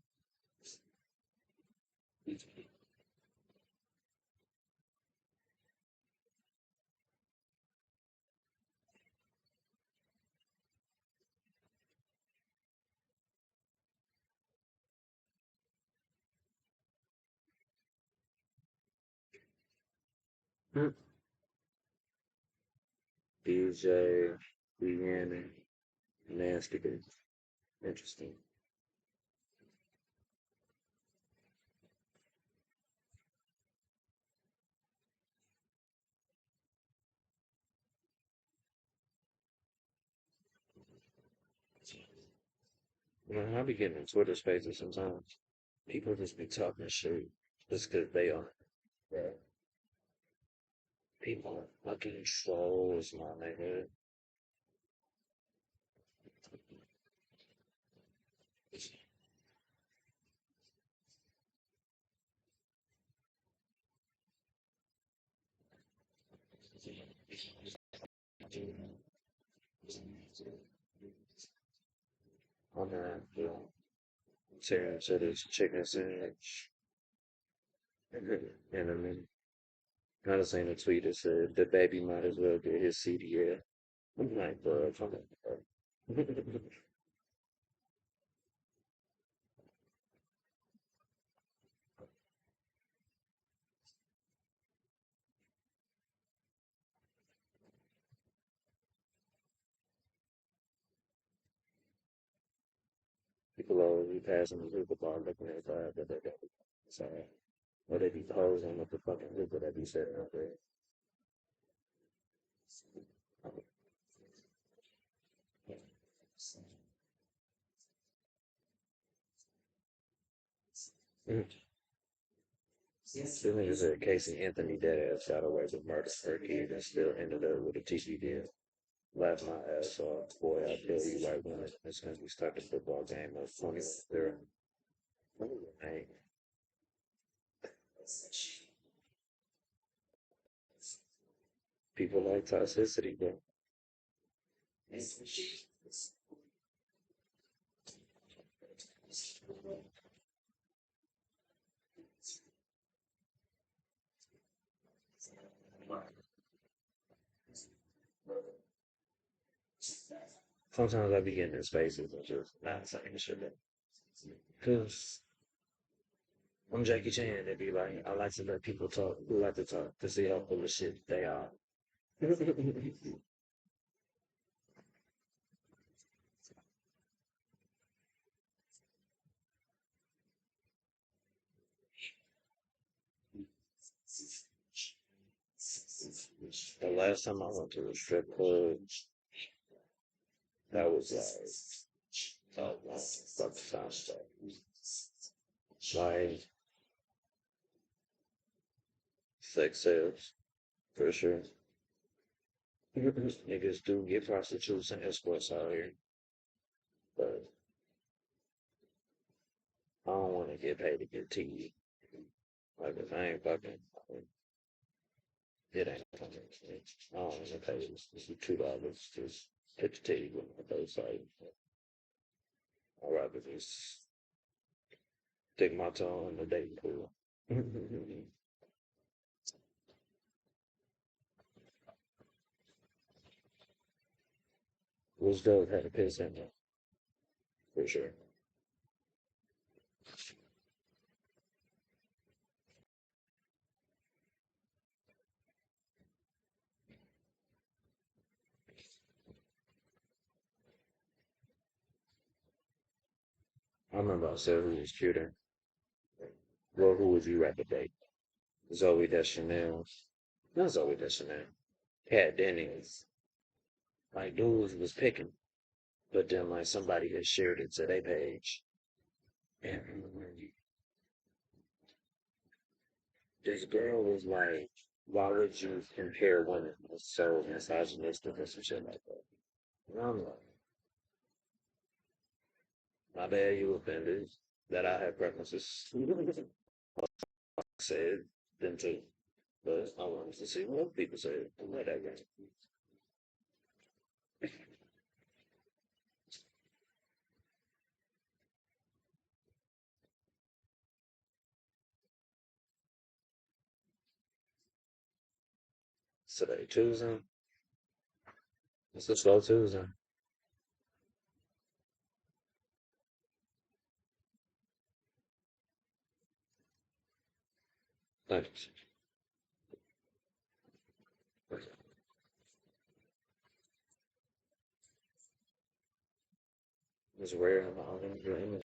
DJ, Rihanna, Nasty Bitch. Interesting. I be getting in Twitter spaces sometimes. People just be talking shit just 'cause they are. Yeah. People are fucking trolls, my nigga. I'm gonna have to tear into this chicken sandwich in a minute. I just seen a tweet that said the baby might as well get his CDL. I'm like, bro, come on, bro. People always be passing the hookah bar looking at God, but they don't. Sorry. Or they be posing with the fucking hookah that be sitting out there. Mm. This nigga said Casey Anthony deadass got away with murder her kid and still ended up with a TV deal. Laugh my ass off. Boy, I tell you right when as soon as we start the football game, it was 21 Hey, people like toxicity, bro. Sometimes I be getting in spaces and just not saying shit. Because I'm Jackie Chan. They be like, I like to let people talk who like to talk to see how full of shit they are. The last time I went to a strip club, that was oh, fuck sound stuff. Like sex sales, for sure. Niggas do get prostitutes and escorts out here, but I don't want to get paid to get tea. Like if I ain't fucking, it ain't fucking. I don't want to pay this $2 just hit the tea with my face. Like I'd rather just stick my tongue in the dating pool. Which does have a piss in there, for sure. I remember I said who was cuter. Well, who would you rather date? Zoe Deschanel. Not Zoe Deschanel. Kat Dennings. Like dudes was picking, but then like somebody had shared it to their page, and this girl was like, "Why would you compare women? It's so misogynistic and some shit like that." And I'm like, "My bad, you offended that I have preferences." Said them too, but I wanted to see what other people said. I'm like that game. Today Tuesday. It's a slow Tuesday. Thanks. It's rare in my own image.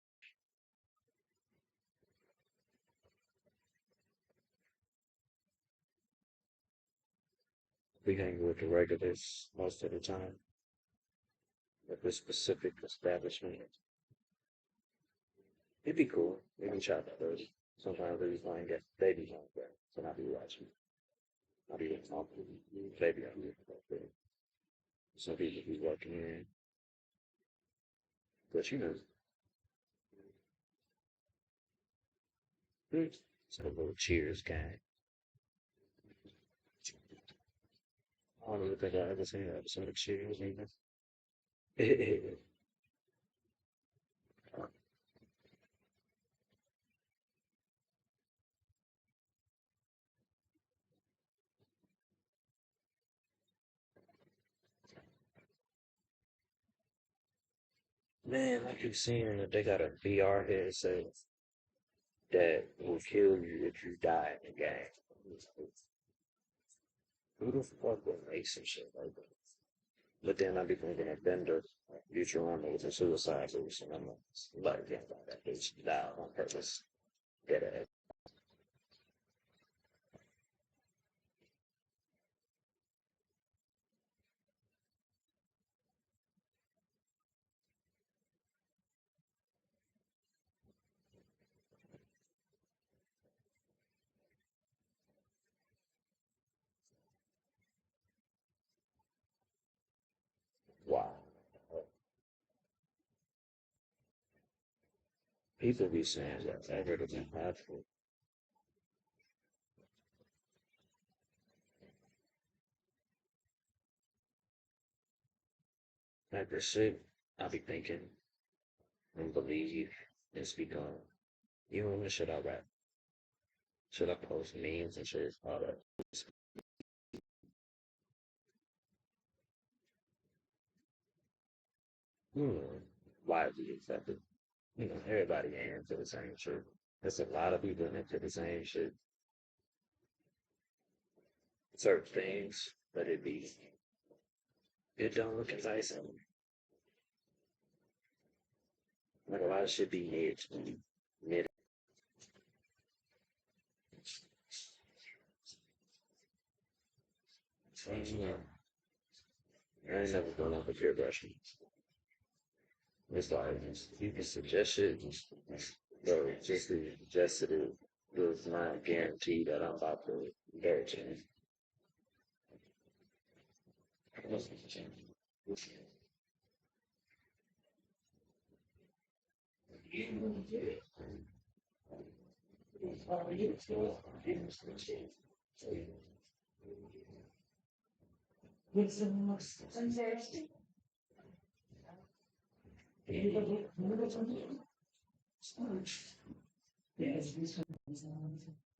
We hang with the regulars most of the time at this specific establishment. It'd be cool. We can chat about those. Sometimes they be playing get baby on there. So I'll be watching. I'll be talking. Baby on there. Some people be working in. But you know, it's a little cheers gang. I don't really think I ever seen an episode of Cheers either. Man, I keep seeing that they got a VR headset that will kill you if you die in the game. Who the fuck would make some shit like that? But then I be thinking of Bender, Futurama was a suicide boost, and I'm like, yeah, that bitch died on purpose. Get it. Wow. People be saying that ever to be helpful. Like the shit I be thinking and believe is because you know what should I rap? Should I post memes and shit? All that. Hmm. Widely accepted. You know, everybody ain't into the same shit. There's a lot of people into the same shit. Certain things, but it don't look enticing. Like a lot of shit be mid. I ain't never done that with peer pressure. It's like you can suggest shit, bro. Just to suggest it does not guarantee that I'm about to engage in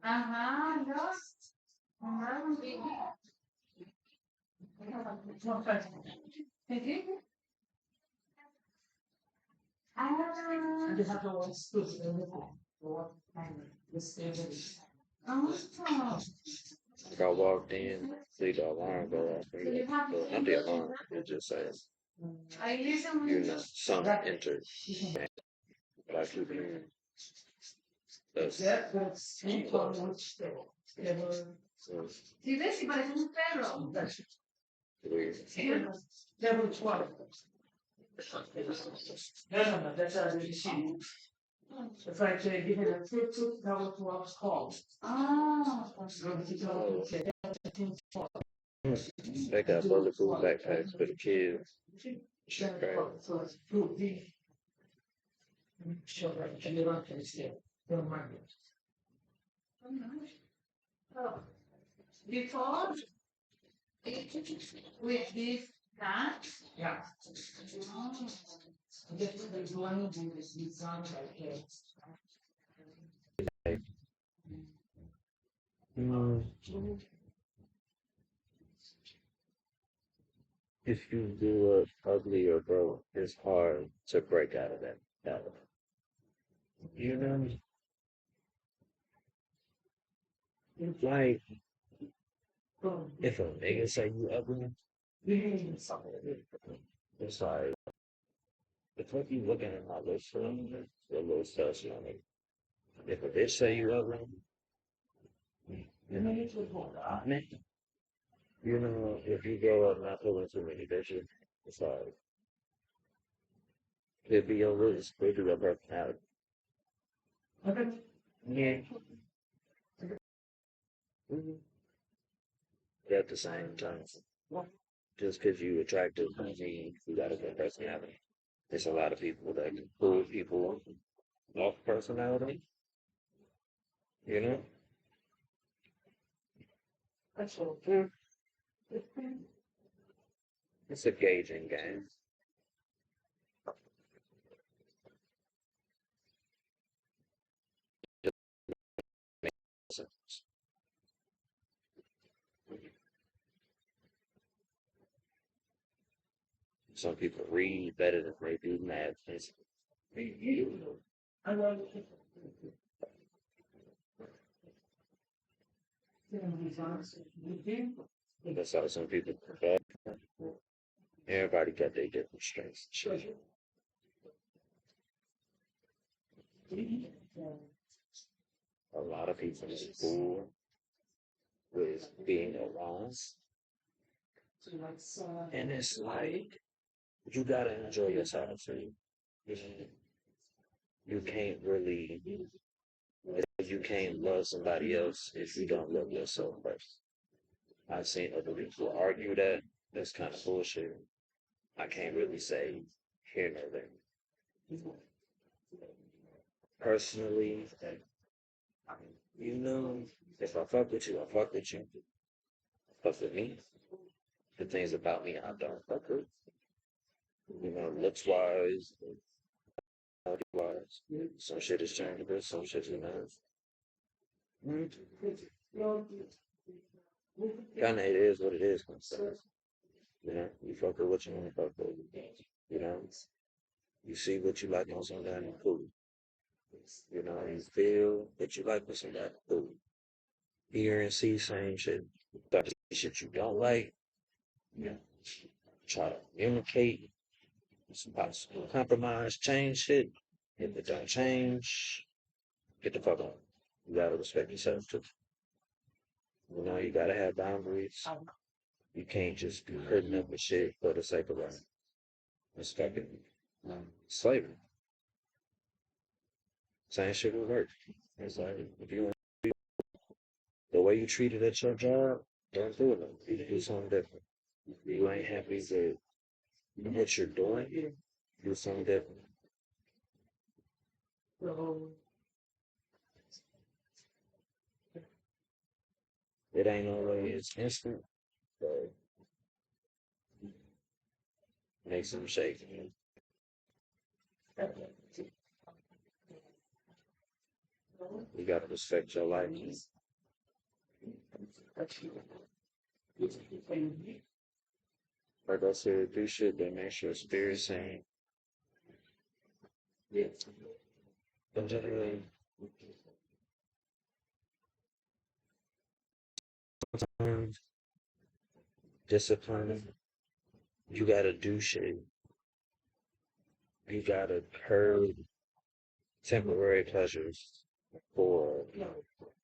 Ajá, ¿no? Ajá, sí. ¿Qué? Ah, ah. Like I walked in, see the alarm go off, not the alarm. It just says, Ahí dice you mucho. know, some entered. But I keep hearing those. ¿Sí ves? Y parece un perro. Weird. No, that's how you see. It's like they give it a tip to tell it what's called. Ah. They got bulletproof backpacks for the kids. Shit crazy. Before with this cat. Yeah. Mm, if you do it ugly or broke, it's hard to break out of that. You know, like if a nigga say you ugly, it's like It's like you looking at my list for a little stuff, you know. If a bitch say you ugly, you know, man, you know, if you grow up not pulling too many bitches, it's like, it'd be your list, it'd be your personality. Yeah. Mhm. At the same time, just because you attractive doesn't mean you got a good personality. There's a lot of people that can pull people off personality, you know? Mm. It's a gauging game. Some people read better than they do math. That's how some people prefer. Everybody got their different strengths. A lot of people is fool with being alone. And it's like, you gotta enjoy yourself. You can't really, you can't love somebody else if you don't love yourself first. I've seen other people argue that. That's kind of bullshit. I can't really say here nor there. Personally, you know, if I fuck with you, I fuck with you. Fuck with me. The things about me I don't fuck with. You know, looks wise, body wise. Some shit is changeable, some shit is not. Kinda it is what it is. You know, you fuck with what you want to fuck with. You know, you see what you like on somebody, cool. You know, you feel what you like with somebody, cool. Hear and see same shit. But the shit you don't like, you know, try to communicate, some possible compromise, change shit. If it don't change, get the fuck on. You gotta respect yourself too. You know, you gotta have boundaries. You can't just be hurting up with shit for the sake of it. It's fucking slavery. Same shit will work. It's like if you the way you treated at your job, don't do it. You do something different. You ain't happy with what you're doing, do something different. It ain't always instant, but makes them shake. You gotta respect your life. Like I said, do shit that makes your spirit sane. And generally, sometimes discipline, you gotta do shit. You gotta curb temporary pleasures for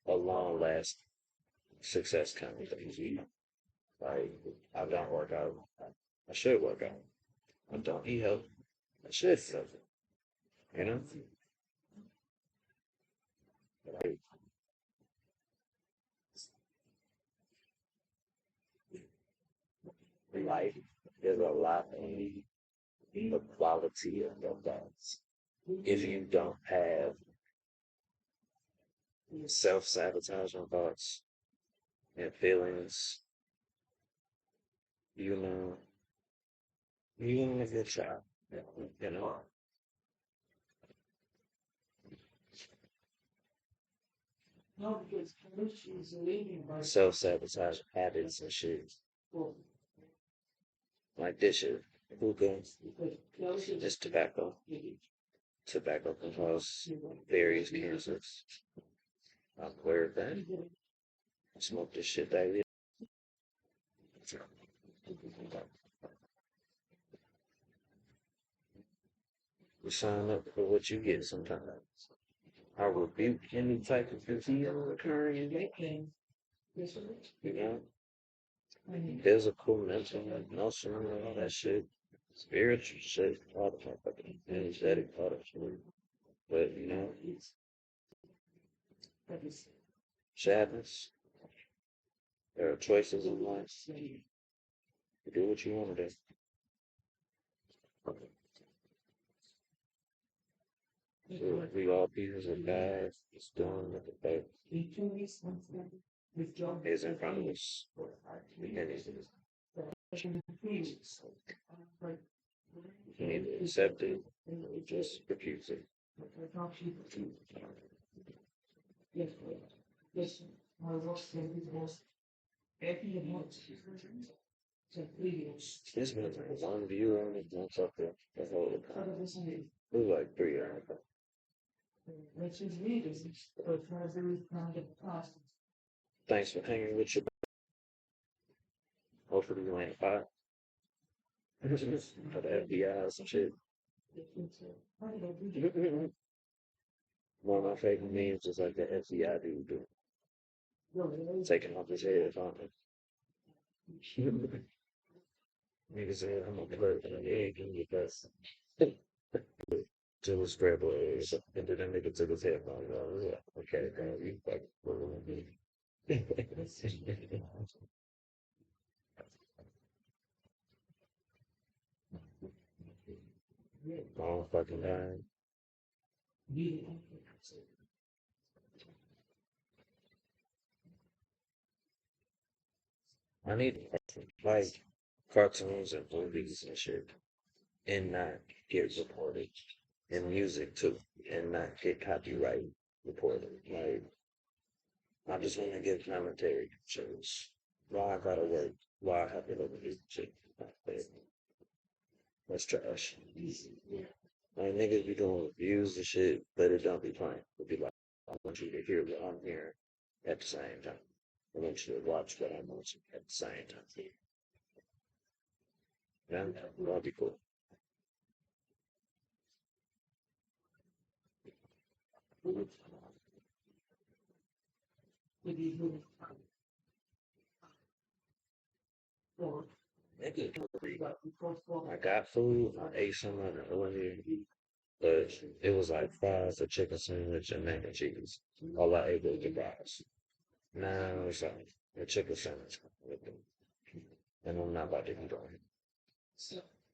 a long lasting success kind of thing. Like, I don't work out. I should work out. I don't eat healthy. I should eat healthy. You know? Like, life is a lot in the quality of your thoughts. If you don't have self sabotaging thoughts and feelings, you know, you're doing a good job. You know, self sabotage habits and shit. Like this shit. Hookah, this tobacco. Tobacco can cause various cancers. I'm aware of that. I smoke this shit daily. You sign up for what you get sometimes. I rebuke any type of confusion occurring in me. You know, physical, mental, emotional, all that shit, spiritual shit, all the motherfucking energetic, all that shit. But you know, sadness. There are choices in life. You do what you want to do. So we all pieces of God is doing what the fact is in front of us. And you need to accept it or just refuse it. It's been like one view on it, once up there, the whole time. It was like 3 hours. Thanks for hanging with your. Hopefully you ain't fired. For the FBI or some shit. One of my favorite memes is like the FBI dude taking off his head on it. Nigga said, I'm gonna put an egg in your best. To his scrambled eggs. And then that nigga took his headphones off. Yeah, okay, girl, you fucking fooling me. Long fucking time. I need like cartoons and movies and shit, and not get reported. And music too, and not get copyright reported. Like I just want to give commentary. Shows why I gotta work, why I have to look at this shit. That's trash. Like niggas be doing reviews and shit, but it don't be playing. It'd be like, I want you to hear what I'm hearing at the same time. I want you to watch what I'm watching at the same time. Yeah, that'd be cool. Nigga, I got food. I ate some of it earlier, but it was like fries, a chicken sandwich, and mac and cheese. All I ate was the fries. Now it's like a chicken sandwich with them, and I'm not about to eat on it.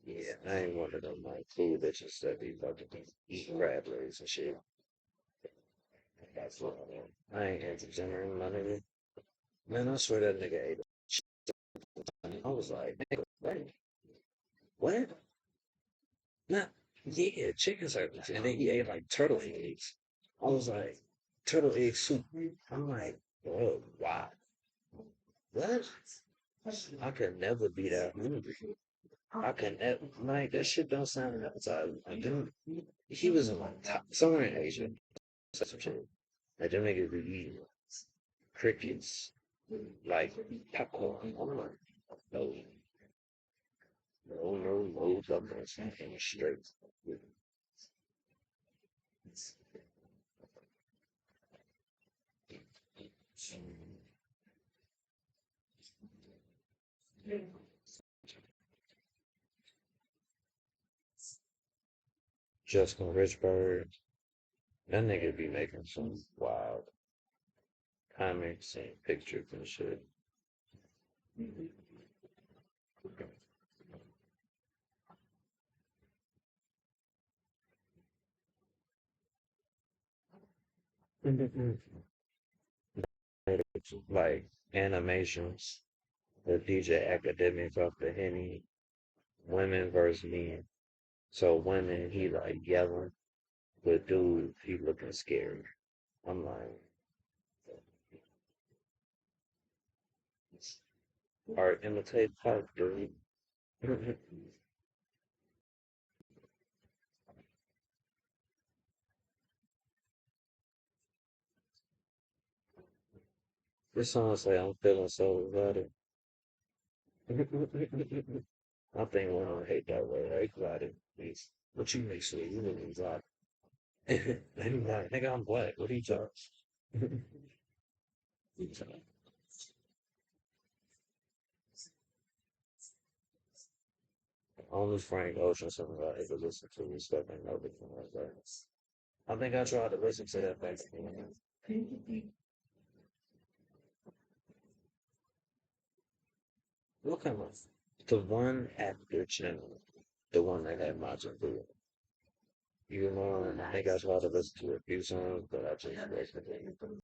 Yeah, I ain't one of them like food bitches that be fucking eat crab legs and shit. That's what I ain't entertaining my nigga. Man, I swear that nigga ate it. I was like, nigga, what? What? Nah, yeah, chicken sandwich. And then he ate like turtle eggs. I was like, turtle egg soup. I'm like, oh, wow. What? I could never be that hungry. I could never, like, that shit don't sound appetizing. Like, dude, he was in like somewhere in Asia. Some shit. Like, them niggas be eating crickets, like popcorn. I'm like, no, no, no, no, dumbass. I'm straight. Justin Richburg, that nigga be making some wild comics and pictures and shit. Like animations, the DJ Academics off the Henny, women versus men. So women, he like yelling, but dude, he looking scared. I'm like, art imitate art, dude. This song say I'm feeling so exotic. I think women hate that word, exotic. What you make sure you live in black? They be like, nigga, I'm black. What are you talking? Only Frank Ocean something I ever listen to and stuff and know different like that. I think I tried to listen to that back then. What kind of the one after channel, the one that had Majin Buu. You know, I think I tried to listen to a few songs, but I just wasn't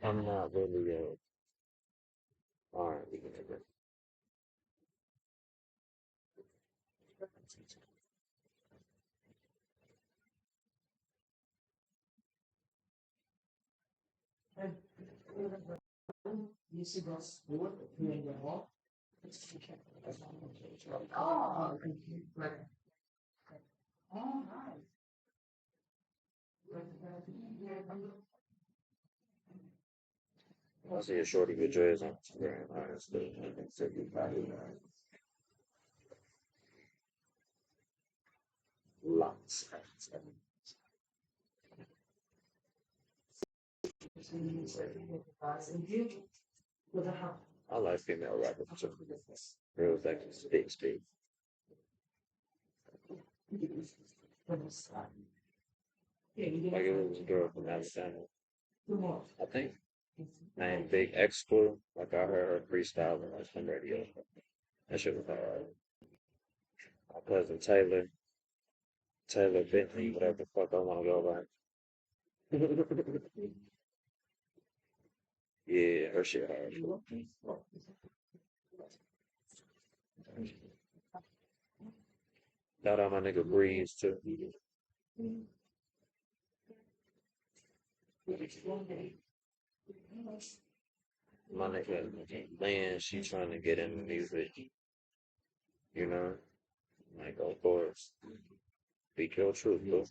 I'm not really R&B nigga. You see that's good. You ain't got what? Oh, right. Oh, nice. I see a shorty with dreads on Instagram, honestly. Lots. I like female rappers too. Real like speak. Like it was a girl from Alabama. I think named Big Exclu. Like I heard her freestyle on some radio. That shit was hard. My cousin Taylor Bentley, whatever the fuck I want to go by. Yeah, her shit hard. Shout out my nigga Breeze too. My nigga Lynn, she trying to get into music, you know? Like, of course, speak your truth, bro.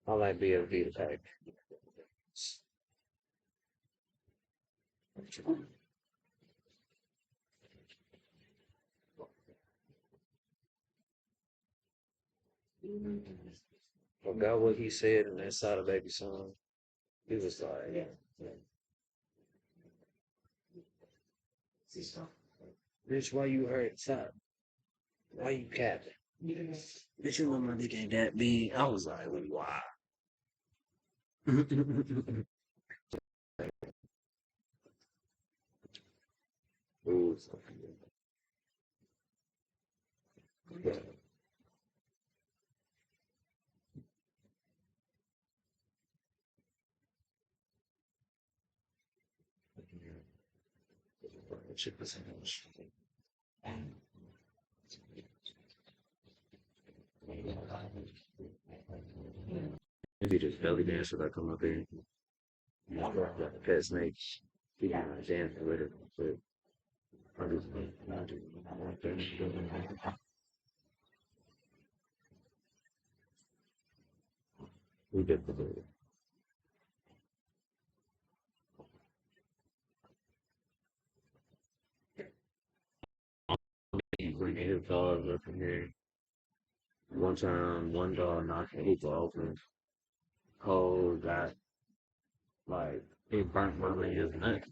I like BFB the type. Forgot what he said in that Sada Baby song. He was like, bitch, why you hurt Sada? Why you capping? Bitch, you know my dick ain't that big. I was like, wow. Ooh, shit was maybe just belly dancer that come up here. Pet snakes. He dancing with it. But I just, we did the bringing his dogs up in here. One time, one dog knocked the hoop open. Cole got like it burnt my his neck.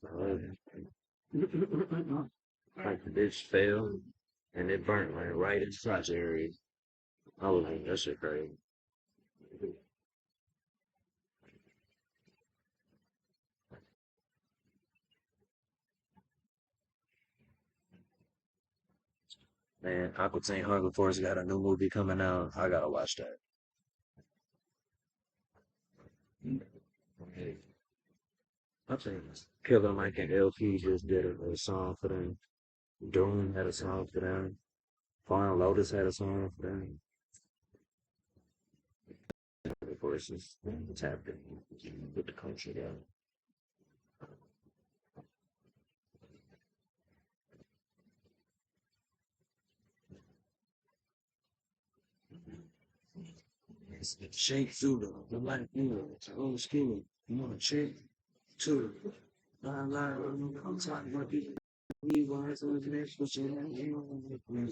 Like the bitch fell and it burnt like right in the crotch area. I was like, that shit crazy. Man, Aquatine Hunger Force got a new movie coming out. I gotta watch that. I think Killer Mike and LP just did a song for them. Doom had a song for them. Farm Lotus had a song for them. Of course, it's happening with the country down. Shake through the light, old skin. You want to shake too. I'm talking about people. We want to next what you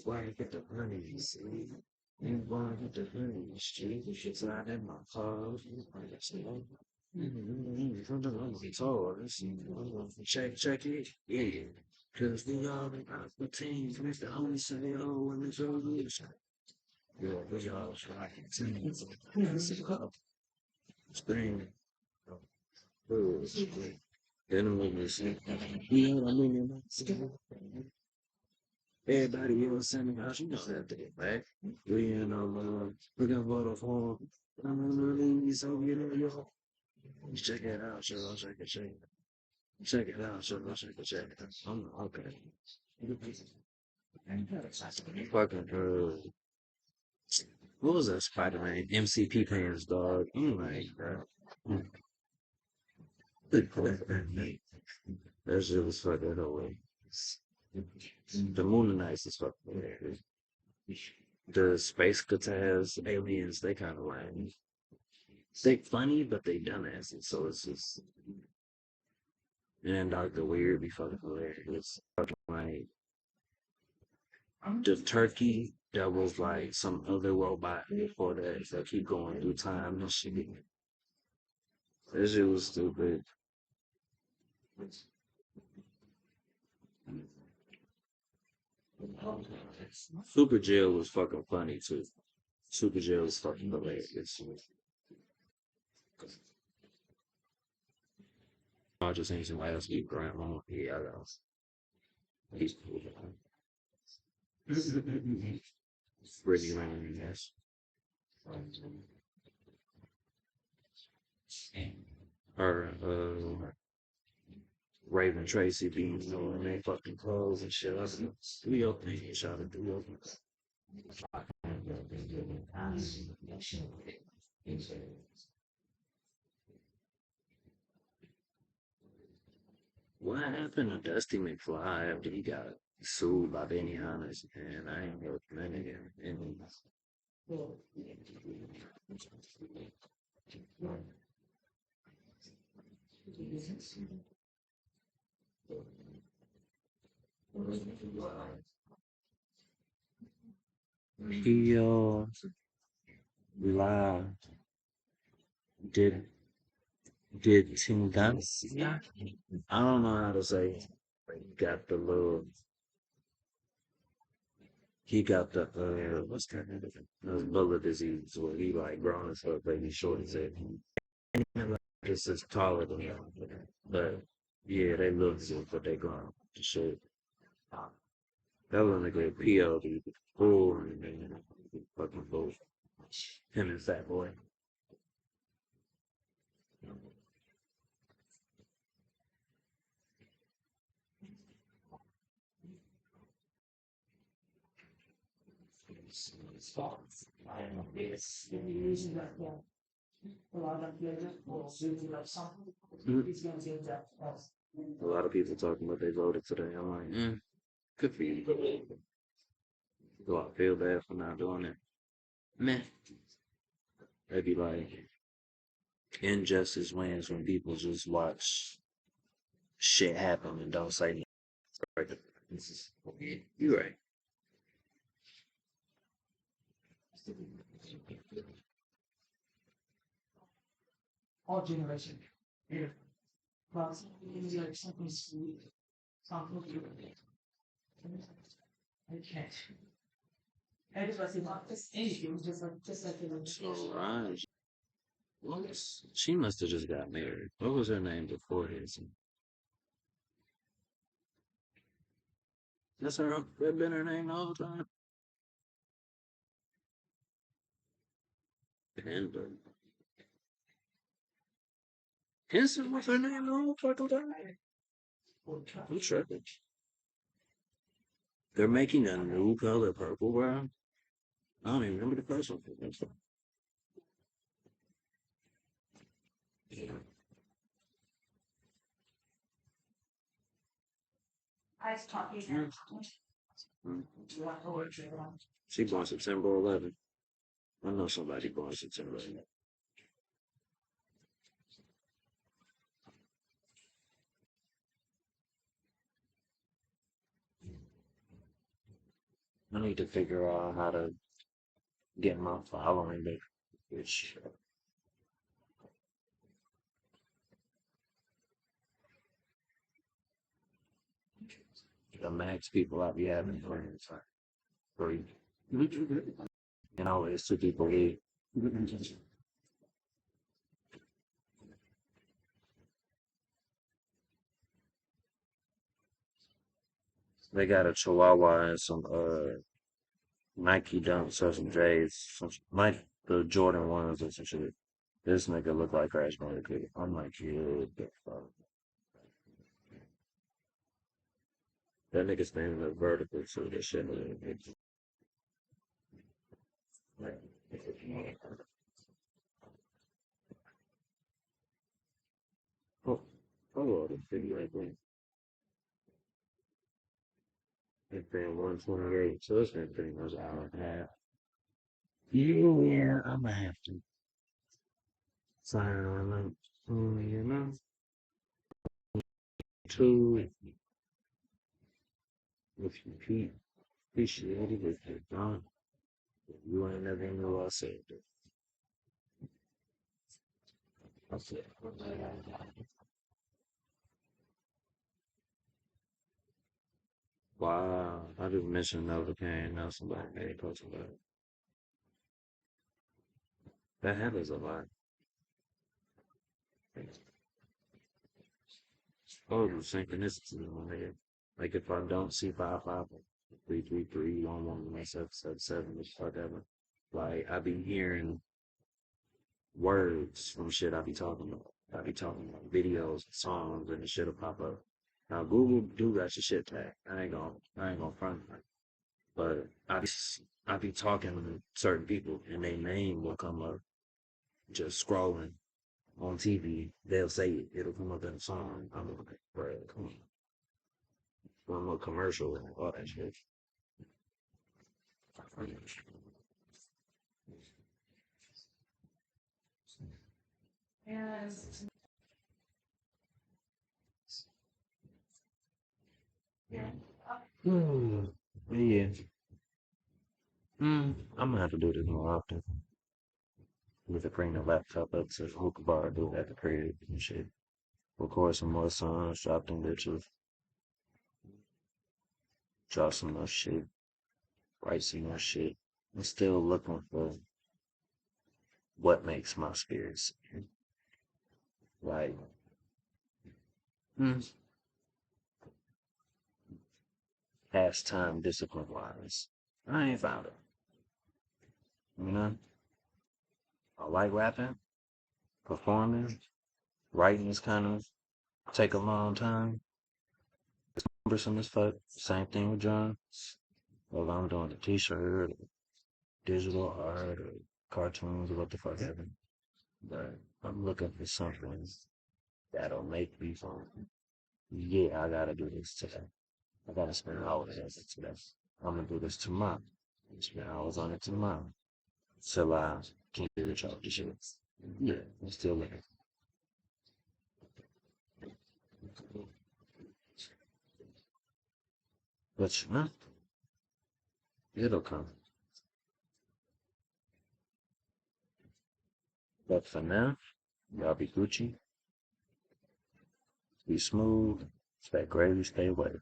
want to get the honey, see. You want to get the honey, street. It's not in my car. Check it, yeah. Cause we all got the teams, Mr. Homie say, oh, when it's over, yeah, we all try to teams. Spring, then we listen. You know what I mean? Everybody else sending out, you know that day, right? We in we're gonna vote for him. So you know, check it out, sure, check it. Check it out, sure, check it out. I'm okay. Fucking what was that Spider-Man? MCP pants, dog. I'm like, bro. That shit was fucking hilarious. The Moon Knights is fucking hilarious. The space guitars, aliens, they kind of lame. They funny, but they dumbasses. So it's just, and then Doctor Weird be fucking hilarious. Fucking like the turkey that was like some other robot before that keep going through time and shit. That shit was stupid. Super Jail was fucking funny too. Super Jail was fucking hilarious. I just seen somebody else eat grandma. Yeah, I know. He's cool. Brittany Renner, yes. Or Raven Tracy being in their fucking clothes and shit. I said, do your thing, shout out, do your thing. What happened to Dusty McFly after he got sued by Benny Hannes? And I ain't heard from that nigga. And he lied. Did Tim Guns? I don't know how to say it. He got the little. He got the what's that? Bullet disease where he like grown as fuck, baby short as heck. Just as taller than him. But yeah, they look good, but they grown. The shit. That was a good POD. Full man. Fucking bull. Him and Fat Boy. A lot of people talking about they voted today. I'm like, good for you. Do I feel bad for not doing it? Meh. They'd be like, injustice wins when people just watch shit happen and don't say nothing. Right? You're right. All generation. Yeah. But it's like something sweet. Something good. I can't. I just was about this anything, just like So, she must have just got married. What was her name before his? That's her. That been her name the whole time. Panda. Henson was her name the whole fucking time. I'm tripping. They're making a new color purple brown. I don't even remember the first one. I was talking. Mm. She born September 11th. I know somebody born September. I need to figure out how to get my following back, which the max people I be having friends like three. And always two people leave. They got a Chihuahua and some Nike dunks or some J's, some like the Jordan ones or some shit. This nigga look like Crash Bandicoot. I'm like, yeah, the fuck. That nigga standing up vertical, so this shit. Like, oh, oh, the figure right there. It's been 128, so it's been pretty much an hour and a half. Yeah, I'm gonna have to sign on up. You know, to if you appreciate it, if you don't, you ain't never knew I said it. I said, wow, I just mentioned Novocaine. Now somebody made a post about it. That happens a lot. Oh, synchronicity, my nigga. Like if I don't see 55333111777, it's whatever. Like I be hearing words from shit I be talking about. I be talking about videos, songs, and the shit'll pop up. Now Google do got your shit tag. I ain't gonna front. But I be talking to certain people, and their name will come up just scrolling on TV. They'll say it. It'll come up in a song. I'm like, bro, come on. One more commercial and all that shit. Yes. Yeah. Hmm. Yeah. I'm gonna have to do this more often. With to bring the laptop up to the hookah bar, do it at the crib and shit. Record some more songs, drop them bitches, drop some more shit, write some more shit. I'm still looking for what makes my spirits like mm, pastime discipline wise. I ain't found it. You know, I like rapping, performing, writing is kind of take a long time. Cumbersome as fuck. Same thing with John. Whether I'm doing a t-shirt or digital art or cartoons or what the fuck ever. But I'm looking for something that'll make me fun. Yeah, I gotta do this today. I gotta spend hours on it today. I'm gonna do this tomorrow. Spend hours on it tomorrow. Till I can get rich off the shit. Yeah, I'm still looking. But you know, it'll come. But for now, y'all be Gucci, be smooth, stay gravy, stay wet.